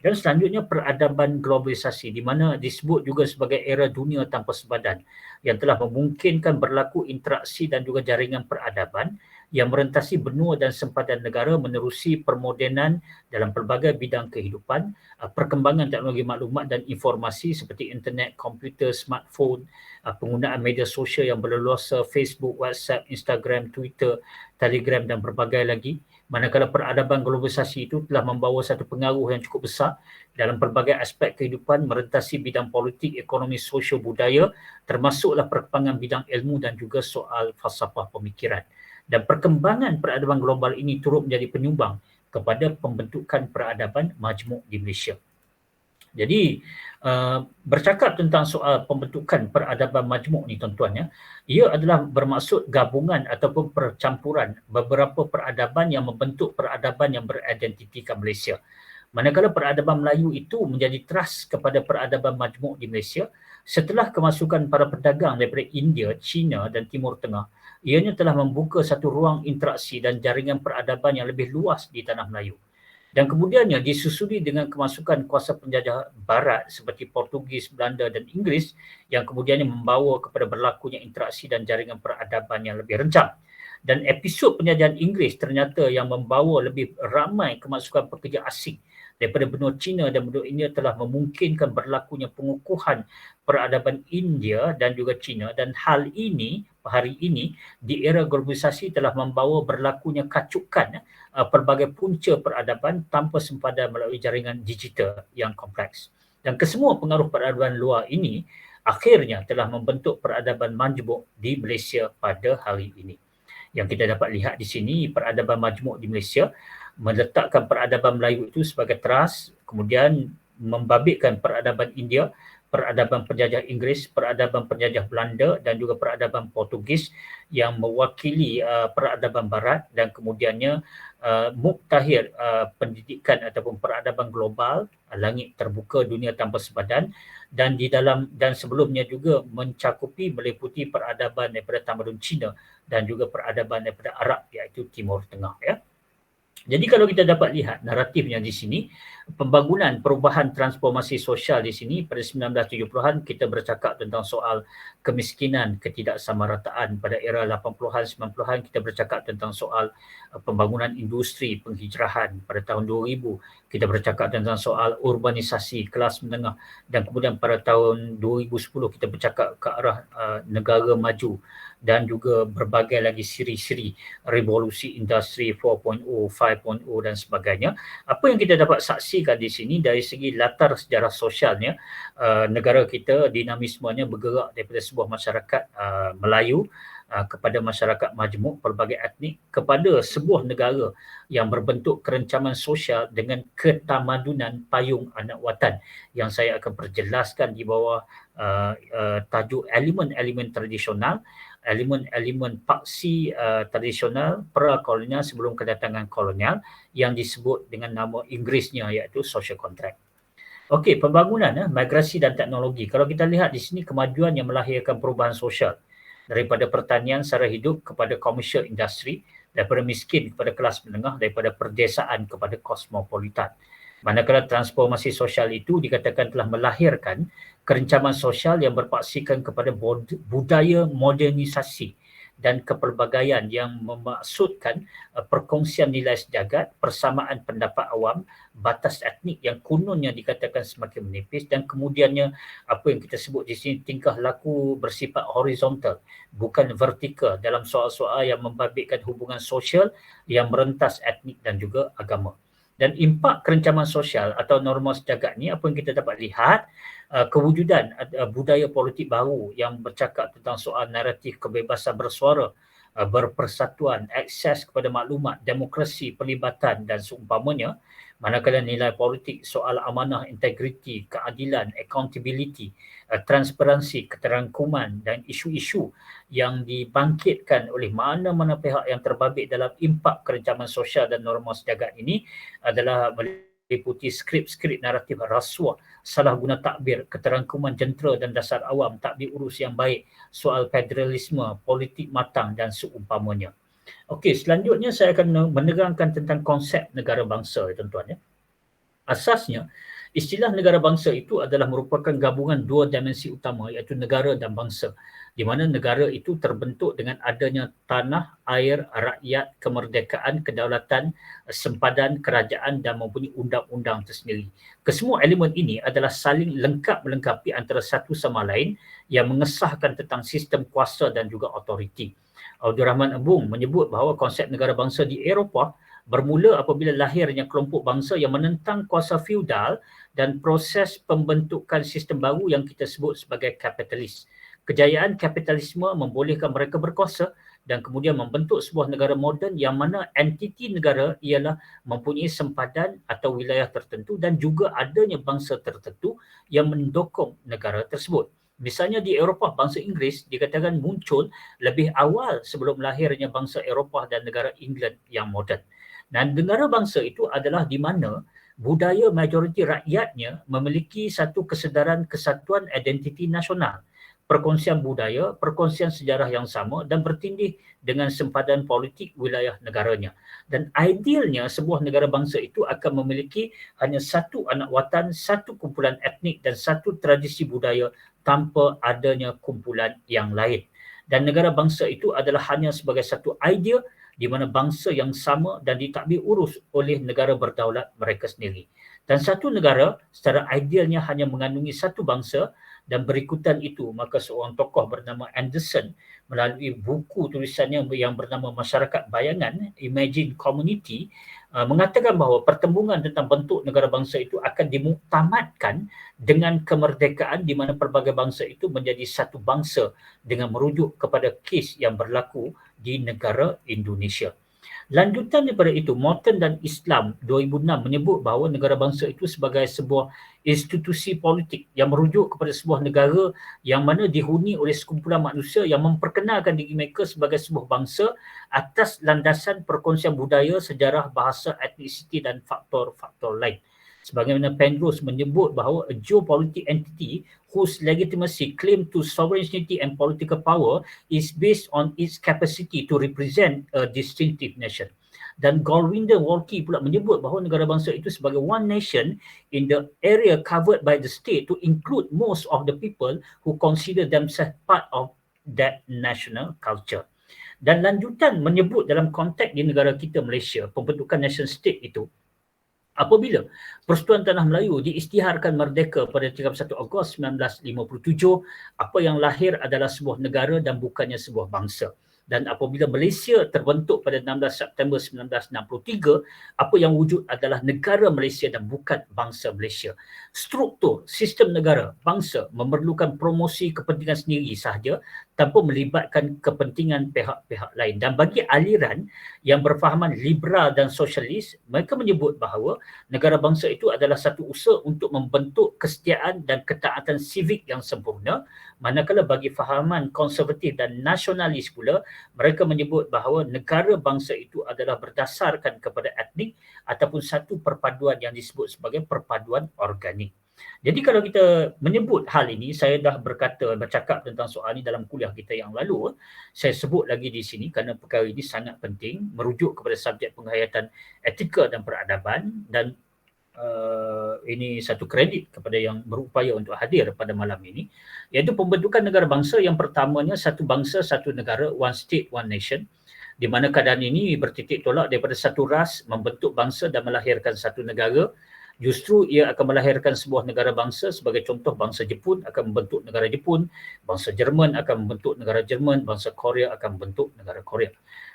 Dan selanjutnya peradaban globalisasi, di mana disebut juga sebagai era dunia tanpa sebadan, yang telah memungkinkan berlaku interaksi dan juga jaringan peradaban yang merentasi benua dan sempadan negara menerusi permodenan dalam pelbagai bidang kehidupan, perkembangan teknologi maklumat dan informasi seperti internet, komputer, smartphone, penggunaan media sosial yang berleluasa, Facebook, WhatsApp, Instagram, Twitter, Telegram dan berbagai lagi. Manakala peradaban globalisasi itu telah membawa satu pengaruh yang cukup besar dalam pelbagai aspek kehidupan merentasi bidang politik, ekonomi, sosial, budaya, termasuklah perkembangan bidang ilmu dan juga soal falsafah pemikiran. Dan perkembangan peradaban global ini turut menjadi penyumbang kepada pembentukan peradaban majmuk di Malaysia. Jadi bercakap tentang soal pembentukan peradaban majmuk ni tuan-tuan ya, ia adalah bermaksud gabungan ataupun percampuran beberapa peradaban yang membentuk peradaban yang beridentitikan Malaysia. Manakala peradaban Melayu itu menjadi teras kepada peradaban majmuk di Malaysia setelah kemasukan para pedagang daripada India, China dan Timur Tengah, ianya telah membuka satu ruang interaksi dan jaringan peradaban yang lebih luas di tanah Melayu. Dan kemudiannya disusuli dengan kemasukan kuasa penjajah barat seperti Portugis, Belanda dan Inggeris yang kemudiannya membawa kepada berlakunya interaksi dan jaringan peradaban yang lebih rencang. Dan episod penjajahan Inggeris ternyata yang membawa lebih ramai kemasukan pekerja asing daripada benua China dan benua India telah memungkinkan berlakunya pengukuhan peradaban India dan juga China, dan hal ini hari ini di era globalisasi telah membawa berlakunya kacukan pelbagai punca peradaban tanpa sempadan melalui jaringan digital yang kompleks. Dan kesemua pengaruh peradaban luar ini akhirnya telah membentuk peradaban majmuk di Malaysia pada hari ini. Yang kita dapat lihat di sini, peradaban majmuk di Malaysia meletakkan peradaban Melayu itu sebagai teras, kemudian membabitkan peradaban India, peradaban penjajah Inggeris, peradaban penjajah Belanda dan juga peradaban Portugis yang mewakili peradaban Barat, dan kemudiannya muktahir pendidikan ataupun peradaban global, langit terbuka, dunia tanpa sepadan, dan di dalam dan sebelumnya juga mencakupi meliputi peradaban daripada tamadun Cina dan juga peradaban daripada Arab iaitu Timur Tengah ya. Jadi kalau kita dapat lihat naratifnya di sini, pembangunan perubahan transformasi sosial di sini pada 1970-an kita bercakap tentang soal kemiskinan, ketidaksamarataan. Pada era 80-an, 90-an kita bercakap tentang soal pembangunan industri, penghijrahan. Pada tahun 2000 kita bercakap tentang soal urbanisasi kelas menengah, dan kemudian pada tahun 2010 kita bercakap ke arah negara maju dan juga berbagai lagi siri-siri revolusi industri 4.0, 5.0 dan sebagainya. Apa yang kita dapat saksikan di sini dari segi latar sejarah sosialnya, negara kita dinamismenya bergerak daripada sebuah masyarakat Melayu kepada masyarakat majmuk pelbagai etnik kepada sebuah negara yang berbentuk kerencaman sosial dengan ketamadunan payung anak watan, yang saya akan perjelaskan di bawah tajuk elemen-elemen tradisional, elemen-elemen paksi tradisional pra-kolonial sebelum kedatangan kolonial yang disebut dengan nama Inggerisnya iaitu social contract. Okey, pembangunan, migrasi dan teknologi. Kalau kita lihat di sini kemajuan yang melahirkan perubahan sosial daripada pertanian sara hidup kepada komersial industri, daripada miskin kepada kelas menengah, daripada perdesaan kepada kosmopolitan. Manakala transformasi sosial itu dikatakan telah melahirkan kerencaman sosial yang berpaksikan kepada budaya modernisasi dan kepelbagaian yang memaksudkan perkongsian nilai sejagat, persamaan pendapat awam, batas etnik yang kononnya dikatakan semakin menipis dan kemudiannya apa yang kita sebut di sini tingkah laku bersifat horizontal bukan vertikal dalam soal-soal yang membabitkan hubungan sosial yang merentas etnik dan juga agama. Dan impak kerencaman sosial atau norma sejagat ni apa yang kita dapat lihat kewujudan budaya politik baru yang bercakap tentang soal naratif kebebasan bersuara, berpersatuan, akses kepada maklumat, demokrasi, pelibatan dan seumpamanya. Manakala nilai politik soal amanah, integriti, keadilan, accountability, transparansi, keterangkuman dan isu-isu yang dibangkitkan oleh mana-mana pihak yang terbabit dalam impak kerencaman sosial dan norma sejagat ini adalah meliputi skrip-skrip naratif rasuah, salah guna takbir, keterangkuman jentera dan dasar awam, tak diurus yang baik, soal federalisme, politik matang dan seumpamanya. Okey, selanjutnya saya akan menerangkan tentang konsep negara bangsa, tuan-tuan ya. Asasnya, istilah negara bangsa itu adalah merupakan gabungan dua dimensi utama iaitu negara dan bangsa, di mana negara itu terbentuk dengan adanya tanah, air, rakyat, kemerdekaan, kedaulatan, sempadan, kerajaan dan mempunyai undang-undang tersendiri. Kesemua elemen ini adalah saling lengkap melengkapi antara satu sama lain yang mengesahkan tentang sistem kuasa dan juga otoriti. Abdul Rahman Embung menyebut bahawa konsep negara bangsa di Eropah bermula apabila lahirnya kelompok bangsa yang menentang kuasa feudal dan proses pembentukan sistem baru yang kita sebut sebagai kapitalis. Kejayaan kapitalisme membolehkan mereka berkuasa dan kemudian membentuk sebuah negara moden yang mana entiti negara ialah mempunyai sempadan atau wilayah tertentu dan juga adanya bangsa tertentu yang mendukung negara tersebut. Misalnya di Eropah, bangsa Inggeris dikatakan muncul lebih awal sebelum lahirnya bangsa Eropah dan negara England yang moden. Dan negara bangsa itu adalah di mana budaya majoriti rakyatnya memiliki satu kesedaran kesatuan identiti nasional, perkongsian budaya, perkongsian sejarah yang sama dan bertindih dengan sempadan politik wilayah negaranya. Dan idealnya sebuah negara bangsa itu akan memiliki hanya satu anak watan, satu kumpulan etnik dan satu tradisi budaya tanpa adanya kumpulan yang lain. Dan negara bangsa itu adalah hanya sebagai satu idea di mana bangsa yang sama dan ditadbir urus oleh negara berdaulat mereka sendiri. Dan satu negara secara idealnya hanya mengandungi satu bangsa dan berikutan itu maka seorang tokoh bernama Anderson melalui buku tulisannya yang bernama Masyarakat Bayangan, Imagine Community, mengatakan bahawa pertembungan tentang bentuk negara bangsa itu akan dimuktamadkan dengan kemerdekaan di mana pelbagai bangsa itu menjadi satu bangsa dengan merujuk kepada kes yang berlaku di negara Indonesia. Lanjutan daripada itu, Morton dan Islam 2006 menyebut bahawa negara bangsa itu sebagai sebuah institusi politik yang merujuk kepada sebuah negara yang mana dihuni oleh sekumpulan manusia yang memperkenalkan diri mereka sebagai sebuah bangsa atas landasan perkongsian budaya, sejarah, bahasa, etnisiti dan faktor-faktor lain. Sebagaimana Penrose menyebut bahawa a geopolitic entity whose legitimacy, claim to sovereignty and political power is based on its capacity to represent a distinctive nation. Dan Galwinder Walkie pula menyebut bahawa negara bangsa itu sebagai one nation in the area covered by the state to include most of the people who consider themselves part of that national culture. Dan lanjutan menyebut dalam konteks di negara kita Malaysia, pembentukan nation state itu, apabila Persatuan Tanah Melayu diisytiharkan merdeka pada 31 Ogos 1957, apa yang lahir adalah sebuah negara dan bukannya sebuah bangsa. Dan apabila Malaysia terbentuk pada 16 September 1963, apa yang wujud adalah negara Malaysia dan bukan bangsa Malaysia. Struktur sistem negara bangsa memerlukan promosi kepentingan sendiri sahaja tanpa melibatkan kepentingan pihak-pihak lain. Dan bagi aliran yang berfahaman liberal dan sosialis, mereka menyebut bahawa negara bangsa itu adalah satu usaha untuk membentuk kesetiaan dan ketaatan sivik yang sempurna, manakala bagi fahaman konservatif dan nasionalis pula, mereka menyebut bahawa negara bangsa itu adalah berdasarkan kepada etnik ataupun satu perpaduan yang disebut sebagai perpaduan organik. Jadi kalau kita menyebut hal ini, saya dah bercakap tentang soal ini dalam kuliah kita yang lalu. Saya sebut lagi di sini kerana perkara ini sangat penting, merujuk kepada subjek penghayatan etika dan peradaban, dan ini satu kredit kepada yang berupaya untuk hadir pada malam ini, iaitu pembentukan negara bangsa yang pertamanya satu bangsa, satu negara, one state, one nation, di mana keadaan ini bertitik tolak daripada satu ras membentuk bangsa dan melahirkan satu negara. Justru ia akan melahirkan sebuah negara bangsa. Sebagai contoh, bangsa Jepun akan membentuk negara Jepun, bangsa Jerman akan membentuk negara Jerman, bangsa Korea akan membentuk negara Korea.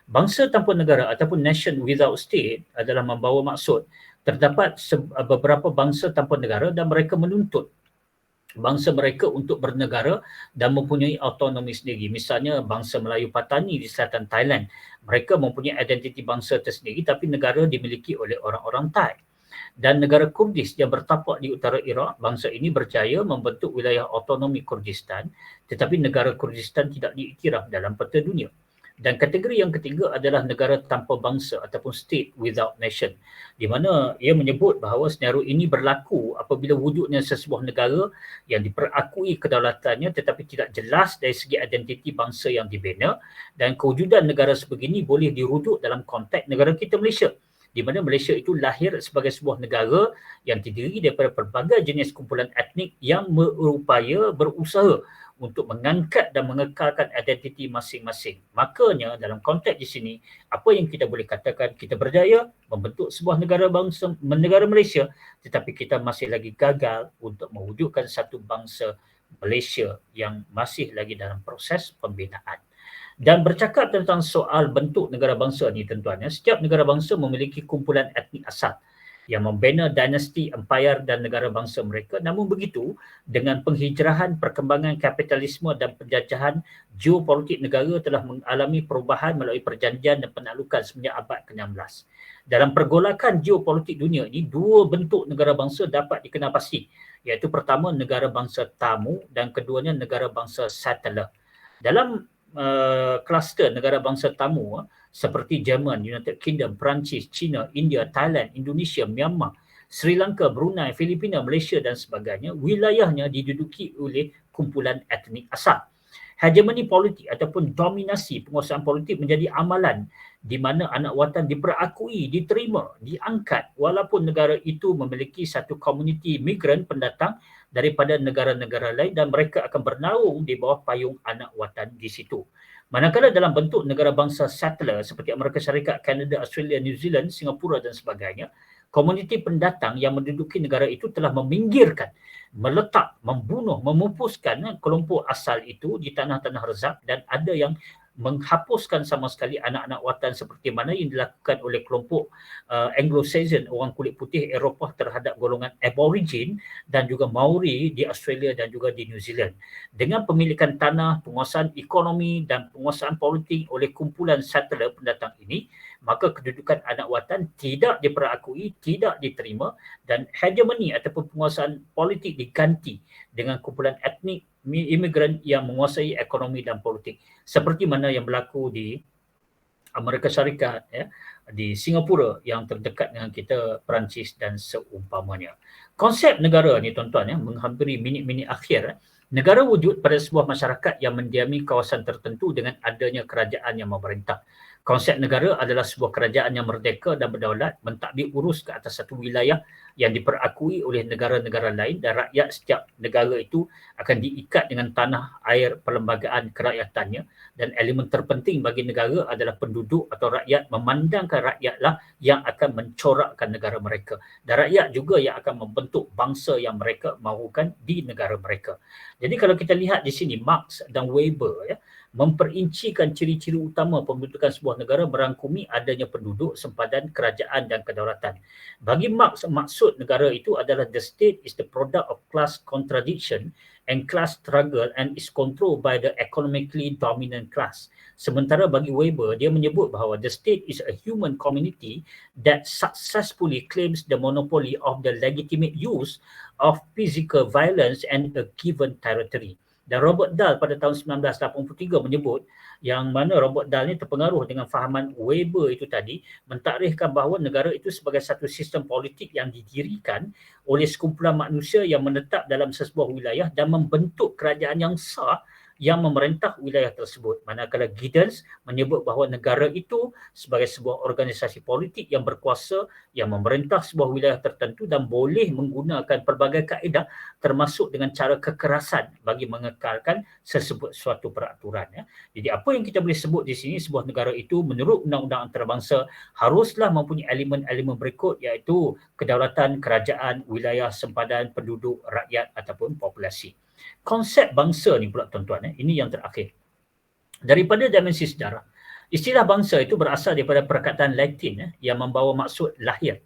Bangsa tanpa negara ataupun nation without state adalah membawa maksud terdapat beberapa bangsa tanpa negara dan mereka menuntut bangsa mereka untuk bernegara dan mempunyai autonomi sendiri. Misalnya bangsa Melayu Patani di selatan Thailand, mereka mempunyai identiti bangsa tersendiri tapi negara dimiliki oleh orang-orang Thai. Dan negara Kurdis yang bertapak di utara Iraq, bangsa ini berjaya membentuk wilayah autonomi Kurdistan, tetapi negara Kurdistan tidak diiktiraf dalam peta dunia. Dan kategori yang ketiga adalah negara tanpa bangsa ataupun state without nation, di mana ia menyebut bahawa senario ini berlaku apabila wujudnya sesebuah negara yang diperakui kedaulatannya tetapi tidak jelas dari segi identiti bangsa yang dibina, dan kewujudan negara sebegini boleh dirujuk dalam konteks negara kita Malaysia, di mana Malaysia itu lahir sebagai sebuah negara yang terdiri daripada pelbagai jenis kumpulan etnik yang berusaha untuk mengangkat dan mengekalkan identiti masing-masing. Makanya dalam konteks di sini, apa yang kita boleh katakan, kita berjaya membentuk sebuah negara bangsa, negara Malaysia, tetapi kita masih lagi gagal untuk mewujudkan satu bangsa Malaysia yang masih lagi dalam proses pembinaan. Dan bercakap tentang soal bentuk negara bangsa ni tuan-tuan, setiap negara bangsa memiliki kumpulan etnik asal yang membina dinasti, empayar dan negara bangsa mereka. Namun begitu, dengan penghijrahan, perkembangan kapitalisme dan penjajahan, geopolitik negara telah mengalami perubahan melalui perjanjian dan penaklukan semenjak abad ke-16. Dalam pergolakan geopolitik dunia ini, dua bentuk negara bangsa dapat dikenal pasti, iaitu pertama negara bangsa tamu dan keduanya negara bangsa settler. Dalam kluster negara bangsa tamu seperti Jerman, United Kingdom, Perancis, China, India, Thailand, Indonesia, Myanmar, Sri Lanka, Brunei, Filipina, Malaysia dan sebagainya, wilayahnya diduduki oleh kumpulan etnik asal. Hegemoni politik ataupun dominasi penguasaan politik menjadi amalan di mana anak watan diperakui, diterima, diangkat walaupun negara itu memiliki satu komuniti migran pendatang daripada negara-negara lain dan mereka akan bernaung di bawah payung anak watan di situ. Manakala dalam bentuk negara bangsa settler seperti Amerika Syarikat, Kanada, Australia, New Zealand, Singapura dan sebagainya, komuniti pendatang yang menduduki negara itu telah meminggirkan, meletak, membunuh, memupuskan kelompok asal itu di tanah-tanah rezak dan ada yang menghapuskan sama sekali anak-anak watan seperti mana yang dilakukan oleh kelompok Anglo-Saxon, orang kulit putih Eropah terhadap golongan Aborigin dan juga Maori di Australia dan juga di New Zealand. Dengan pemilikan tanah, penguasaan ekonomi dan penguasaan politik oleh kumpulan settler pendatang ini, maka kedudukan anak watan tidak diperakui, tidak diterima dan hegemoni ataupun penguasaan politik diganti dengan kumpulan etnik imigran yang menguasai ekonomi dan politik seperti mana yang berlaku di Amerika Syarikat, di Singapura yang terdekat dengan kita, Perancis dan seumpamanya. Konsep negara ni tuan-tuan, menghampiri minit-minit akhir, negara wujud pada sebuah masyarakat yang mendiami kawasan tertentu dengan adanya kerajaan yang memerintah. Konsep negara adalah sebuah kerajaan yang merdeka dan berdaulat, mentadbir urus ke atas satu wilayah yang diperakui oleh negara-negara lain dan rakyat setiap negara itu akan diikat dengan tanah, air, perlembagaan kerakyatannya dan elemen terpenting bagi negara adalah penduduk atau rakyat memandangkan rakyatlah yang akan mencorakkan negara mereka dan rakyat juga yang akan membentuk bangsa yang mereka mahukan di negara mereka. Jadi kalau kita lihat di sini Marx dan Weber memperincikan ciri-ciri utama pembentukan sebuah negara merangkumi adanya penduduk, sempadan, kerajaan dan kedaulatan. Bagi Marx, maksud negara itu adalah the state is the product of class contradiction and class struggle and is controlled by the economically dominant class. Sementara bagi Weber, dia menyebut bahawa the state is a human community that successfully claims the monopoly of the legitimate use of physical violence and a given territory. Dan Robert Dahl pada tahun 1983 menyebut yang mana Robert Dahl ni terpengaruh dengan fahaman Weber itu tadi, mentakrifkan bahawa negara itu sebagai satu sistem politik yang didirikan oleh sekumpulan manusia yang menetap dalam sesebuah wilayah dan membentuk kerajaan yang sah yang memerintah wilayah tersebut. Manakala Giddens menyebut bahawa negara itu sebagai sebuah organisasi politik yang berkuasa yang memerintah sebuah wilayah tertentu dan boleh menggunakan pelbagai kaedah termasuk dengan cara kekerasan bagi mengekalkan sesuatu peraturan. Ya. Jadi apa yang kita boleh sebut di sini, sebuah negara itu menurut undang-undang antarabangsa haruslah mempunyai elemen-elemen berikut, iaitu kedaulatan, kerajaan, wilayah, sempadan, penduduk, rakyat ataupun populasi. Konsep bangsa ni pula tuan-tuan, ini yang terakhir. Daripada dimensi sejarah, istilah bangsa itu berasal daripada perkataan Latin yang membawa maksud lahir,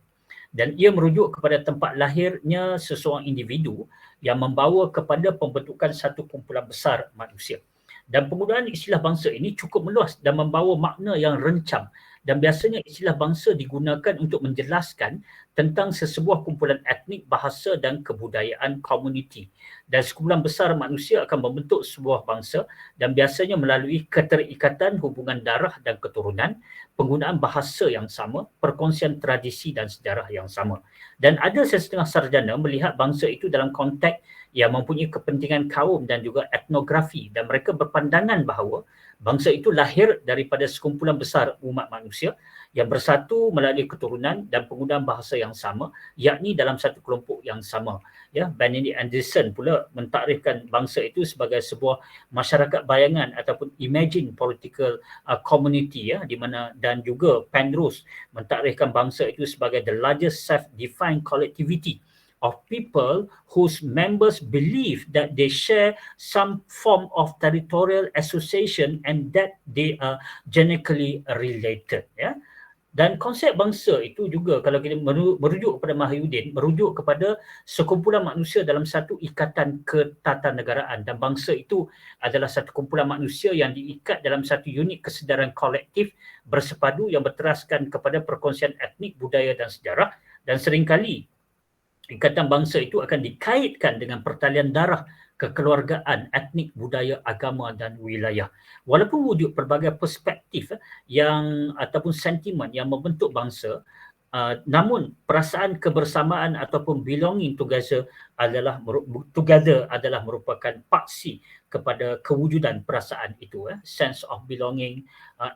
dan ia merujuk kepada tempat lahirnya seseorang individu yang membawa kepada pembentukan satu kumpulan besar manusia. Dan penggunaan istilah bangsa ini cukup meluas dan membawa makna yang rencam, dan biasanya istilah bangsa digunakan untuk menjelaskan tentang sesebuah kumpulan etnik, bahasa dan kebudayaan komuniti. Dan sekumpulan besar manusia akan membentuk sebuah bangsa, dan biasanya melalui keterikatan hubungan darah dan keturunan, penggunaan bahasa yang sama, perkongsian tradisi dan sejarah yang sama. Dan ada setengah sarjana melihat bangsa itu dalam konteks yang mempunyai kepentingan kaum dan juga etnografi, dan mereka berpandangan bahawa bangsa itu lahir daripada sekumpulan besar umat manusia yang bersatu melalui keturunan dan penggunaan bahasa yang sama, yakni dalam satu kelompok yang sama. Ya, Benedict Anderson pula mentakrifkan bangsa itu sebagai sebuah masyarakat bayangan ataupun imagined political community, ya, di mana, dan juga Penrose mentakrifkan bangsa itu sebagai the largest self-defined collectivity of people whose members believe that they share some form of territorial association and that they are genetically related. Ya. Dan konsep bangsa itu juga, kalau kita merujuk kepada Mahyudin, merujuk kepada sekumpulan manusia dalam satu ikatan ketatanegaraan, dan bangsa itu adalah satu kumpulan manusia yang diikat dalam satu unit kesedaran kolektif bersepadu yang berteraskan kepada perkongsian etnik, budaya dan sejarah, dan seringkali ikatan bangsa itu akan dikaitkan dengan pertalian darah, kekeluargaan, etnik, budaya, agama dan wilayah. Walaupun wujud pelbagai perspektif yang ataupun sentimen yang membentuk bangsa, namun perasaan kebersamaan ataupun belonging together adalah merupakan paksi kepada kewujudan perasaan itu, sense of belonging,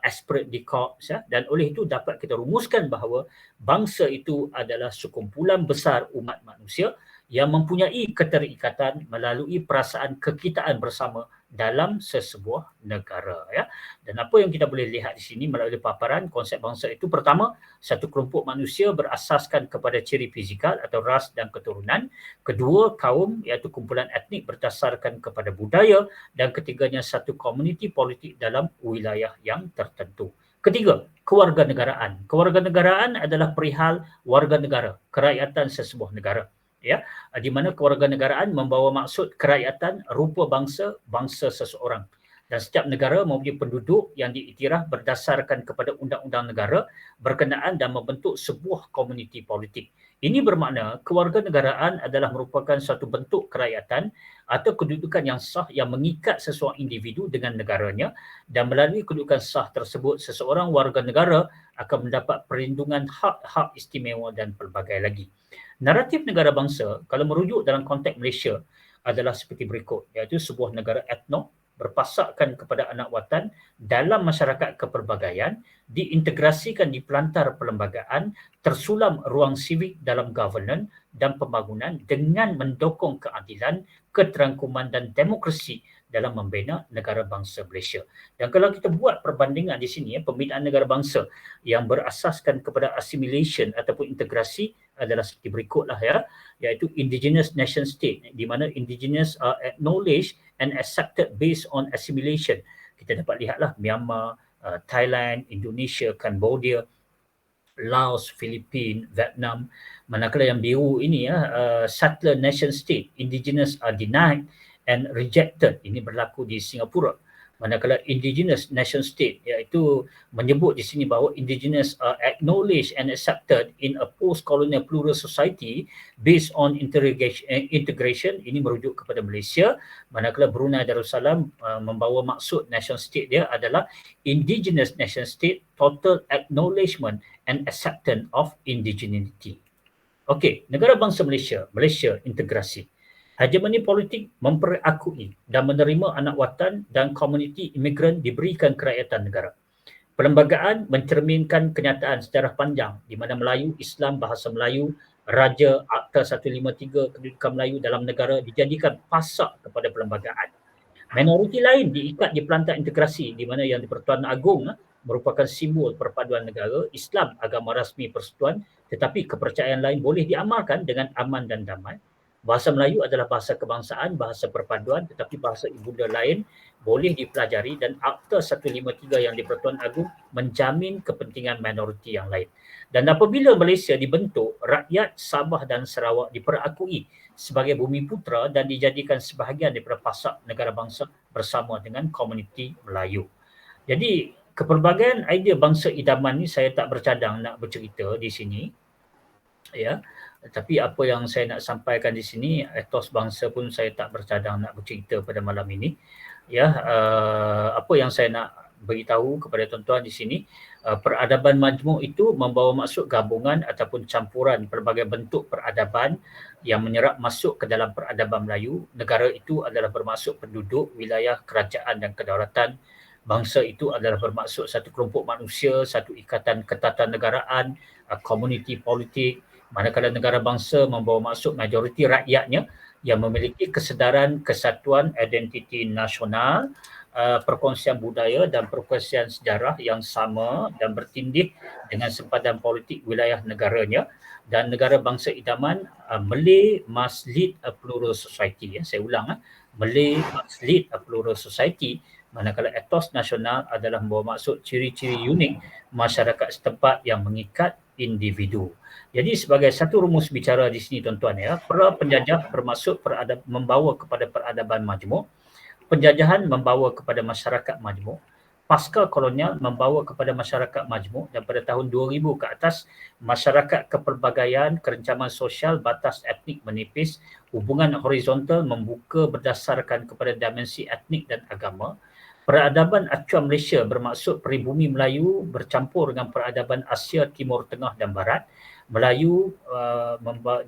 esprit de corps, dan oleh itu dapat kita rumuskan bahawa bangsa itu adalah sekumpulan besar umat manusia yang mempunyai keterikatan melalui perasaan kekitaan bersama dalam sesebuah negara. Ya. Dan apa yang kita boleh lihat di sini melalui paparan konsep bangsa itu, pertama, satu kelompok manusia berasaskan kepada ciri fizikal atau ras dan keturunan. Kedua, kaum, iaitu kumpulan etnik berdasarkan kepada budaya. Dan ketiganya, satu komuniti politik dalam wilayah yang tertentu. Ketiga, kewarganegaraan. Kewarganegaraan adalah perihal warga negara, kerakyatan sesebuah negara. Ya, di mana kewarganegaraan membawa maksud kerakyatan rupa bangsa, bangsa seseorang. Dan setiap negara mempunyai penduduk yang diiktiraf berdasarkan kepada undang-undang negara berkenaan dan membentuk sebuah komuniti politik. Ini bermakna kewarganegaraan adalah merupakan suatu bentuk kerakyatan atau kedudukan yang sah yang mengikat seseorang individu dengan negaranya, dan melalui kedudukan sah tersebut seseorang warga negara akan mendapat perlindungan hak-hak istimewa dan pelbagai lagi. Naratif negara bangsa, kalau merujuk dalam konteks Malaysia, adalah seperti berikut, iaitu sebuah negara etno berpasakkan kepada anak watan dalam masyarakat kepelbagaian, diintegrasikan di pelantar perlembagaan, tersulam ruang sivik dalam governance dan pembangunan dengan mendukung keadilan, keterangkuman dan demokrasi dalam membina negara bangsa Malaysia. Dan kalau kita buat perbandingan di sini, pembinaan negara bangsa yang berasaskan kepada assimilation ataupun integrasi adalah seperti berikutlah, ya, iaitu indigenous nation state, di mana indigenous are acknowledged and accepted based on assimilation. Kita dapat lihatlah Myanmar, Thailand, Indonesia, Cambodia, Laos, Filipina, Vietnam. Manakala yang biru ini, settler nation state, indigenous are denied and rejected. Ini berlaku di Singapura. Manakala indigenous nation state, iaitu menyebut di sini bahawa indigenous are acknowledged and accepted in a post-colonial plural society based on integration. Ini merujuk kepada Malaysia. Manakala Brunei Darussalam membawa maksud nation state dia adalah indigenous nation state, total acknowledgement and acceptance of indigeneity. Okey, negara bangsa Malaysia, Malaysia integrasi. Hegemoni politik memperakui dan menerima anak watan dan komuniti imigran diberikan kerakyatan negara. Perlembagaan mencerminkan kenyataan sejarah panjang di mana Melayu, Islam, Bahasa Melayu, Raja, Akta 153 Kedudukan Melayu dalam negara dijadikan pasak kepada perlembagaan. Minoriti lain diikat di pelantar integrasi di mana yang di-Pertuan Agong merupakan simbol perpaduan negara, Islam agama rasmi persekutuan, tetapi kepercayaan lain boleh diamalkan dengan aman dan damai. Bahasa Melayu adalah bahasa kebangsaan, bahasa perpaduan, tetapi bahasa ibunda lain boleh dipelajari dan Akta 153 yang di-Pertuan Agong menjamin kepentingan minoriti yang lain. Dan apabila Malaysia dibentuk, rakyat Sabah dan Sarawak diperakui sebagai bumi putera dan dijadikan sebahagian daripada pasak negara bangsa bersama dengan komuniti Melayu. Jadi kepelbagaian idea bangsa idaman ni saya tak bercadang nak bercerita di sini, ya. Tapi apa yang saya nak sampaikan di sini, etos bangsa pun saya tak bercadang nak bercerita pada malam ini. Ya, apa yang saya nak beritahu kepada tuan-tuan di sini, peradaban majmuk itu membawa maksud gabungan ataupun campuran pelbagai bentuk peradaban yang menyerap masuk ke dalam peradaban Melayu. Negara itu adalah bermaksud penduduk, wilayah, kerajaan dan kedaulatan. Bangsa itu adalah bermaksud satu kelompok manusia, satu ikatan ketatanegaraan, komuniti politik. Manakala negara bangsa membawa maksud majoriti rakyatnya yang memiliki kesedaran kesatuan identiti nasional, perkongsian budaya dan perkongsian sejarah yang sama dan bertindih dengan sempadan politik wilayah negaranya. Dan negara bangsa idaman, Malay must lead a plural society. Saya ulang, Malay must lead a plural society. Manakala etos nasional adalah membawa maksud ciri-ciri unik masyarakat setempat yang mengikat individu. Jadi sebagai satu rumus bicara di sini tuan-tuan, ya, para penjajah bermaksud membawa kepada peradaban majmuk, penjajahan membawa kepada masyarakat majmuk, pasca kolonial membawa kepada masyarakat majmuk, dan pada tahun 2000 ke atas masyarakat kepelbagaian, kerencaman sosial, batas etnik menipis, hubungan horizontal membuka berdasarkan kepada dimensi etnik dan agama. Peradaban acuan Malaysia bermaksud peribumi Melayu bercampur dengan peradaban Asia Timur Tengah dan Barat. Melayu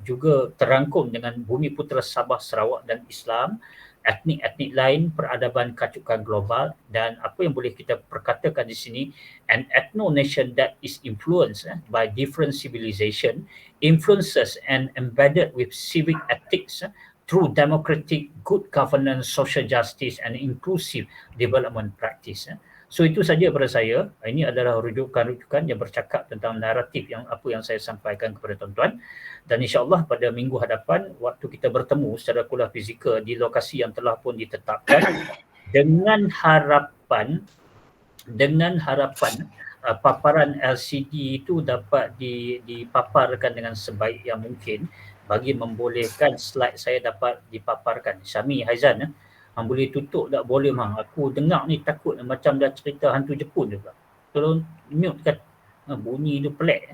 juga terangkum dengan bumi putera Sabah, Sarawak dan Islam. Etnik-etnik lain, peradaban kacukan global, dan apa yang boleh kita perkatakan di sini, an ethno-nation that is influenced by different civilization, influences and embedded with civic ethics through democratic good governance, social justice and inclusive development practice. So itu saja pada saya. Ini adalah rujukan-rujukan yang bercakap tentang naratif yang apa yang saya sampaikan kepada tuan-tuan. Dan insya-Allah pada minggu hadapan waktu kita bertemu secara kuliah fizikal di lokasi yang telah pun ditetapkan dengan harapan paparan LCD itu dapat dipaparkan dengan sebaik yang mungkin bagi membolehkan slide saya dapat dipaparkan. Syami Haizan, hang boleh tutup tak boleh hang. Aku dengar ni takut macam dah cerita hantu Jepun juga. Tolong mute kan. Bunyi tu pelik.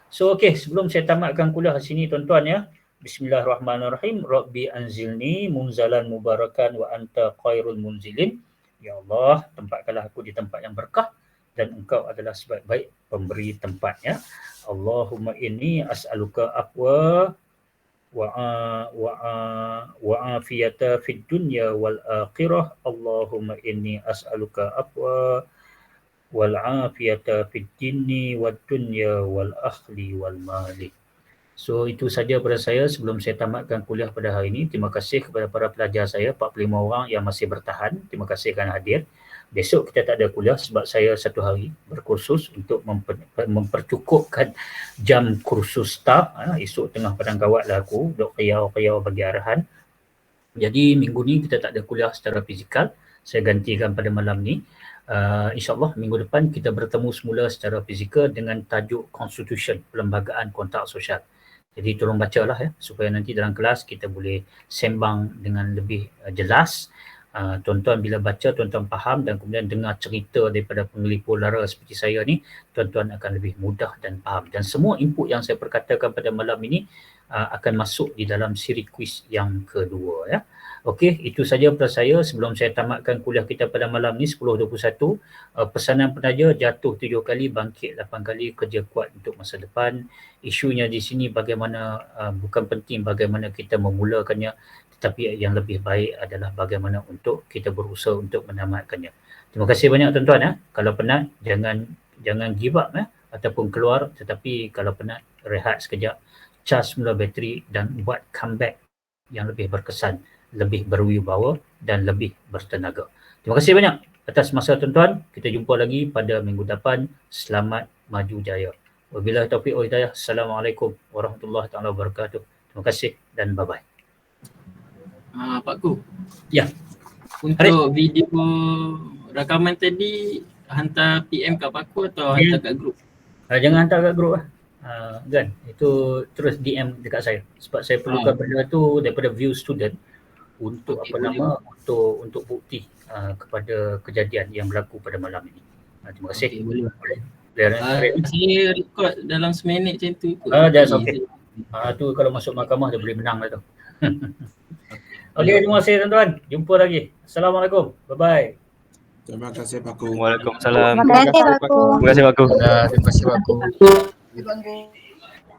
So okey, sebelum saya tamatkan kuliah di sini tuan-tuan, ya. Bismillahirrahmanirrahim. Rabbi anzilni munzalan mubarakan wa anta khairul munzilin. Ya Allah, tempatkanlah aku di tempat yang berkah dan engkau adalah sebaik-baik pemberi tempatnya. Allahumma inni as'aluka aqwa wa afiyata fid dunya wal akhirah. Allahumma inni as'aluka aqwa wal afiyata fid dini wad dunya wal akhli wal mali. So itu saja pada saya sebelum saya tamatkan kuliah pada hari ini. Terima kasih kepada para pelajar saya, 45 orang yang masih bertahan. Terima kasih kerana hadir. Besok kita tak ada kuliah sebab saya satu hari berkursus untuk mempercukupkan jam kursus staff. Esok tengah padang kawat lah aku, duk qiyau bagi arahan. Jadi minggu ni kita tak ada kuliah secara fizikal. Saya gantikan pada malam ni. InsyaAllah minggu depan kita bertemu semula secara fizikal dengan tajuk Constitution, Perlembagaan Kontrak Sosial. Jadi tolong bacalah, ya, supaya nanti dalam kelas kita boleh sembang dengan lebih jelas. Tuan-tuan bila baca, tuan-tuan faham dan kemudian dengar cerita daripada pengelipur lara seperti saya ni, tuan-tuan akan lebih mudah dan faham. Dan semua input yang saya perkatakan pada malam ini akan masuk di dalam siri kuis yang kedua ya. Okey, itu saja daripada saya sebelum saya tamatkan kuliah kita pada malam ni 10.21. Pesanan penaja jatuh 7 kali, bangkit 8 kali, kerja kuat untuk masa depan. Isunya di sini bagaimana bukan penting bagaimana kita memulakannya, tetapi yang lebih baik adalah bagaimana untuk kita berusaha untuk menamatkannya. Terima kasih banyak tuan-tuan ya. Kalau penat jangan give up ya ataupun keluar, tetapi kalau penat rehat sekejap, charge semula bateri dan buat comeback yang lebih berkesan, lebih berwibawa dan lebih bertenaga. Terima kasih banyak atas masa tuan-tuan. Kita jumpa lagi pada minggu depan. Selamat maju jaya. Wabillahi taufiq wal hidayah. Assalamualaikum warahmatullahi taala wabarakatuh. Terima kasih dan bye-bye. Pak Ku. Ya. Untuk video rakaman tadi hantar PM kat Pak Ku atau hantar kat grup? Jangan hantar kat grup lah. Kan, itu terus DM dekat saya sebab saya perlukan benda tu daripada view student untuk untuk bukti kepada kejadian yang berlaku pada malam ini. Terima kasih. Okay, boleh. Saya record dalam seminit macam tu kot. That's okay. Tu kalau masuk mahkamah dia boleh menang lah tu. Okey, terima kasih tuan-tuan. Jumpa lagi. Assalamualaikum. Bye-bye. Terima kasih Pak Ku. Waalaikumsalam. Terima kasih Pak Ku. Terima kasih Pak Ku. Terima kasih Pak Ku. Terima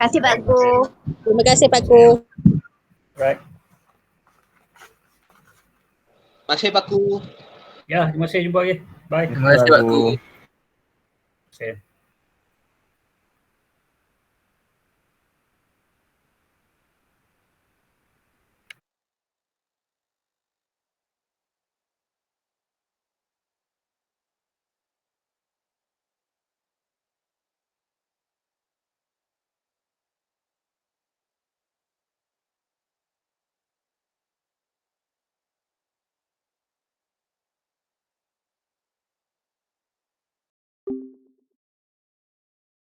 kasih Pak Ku. Terima kasih Pak Ku. Right. Terima kasih Pak Ku. Ya, terima kasih, jumpa lagi. Bye. Terima kasih Pak Ku. Okay.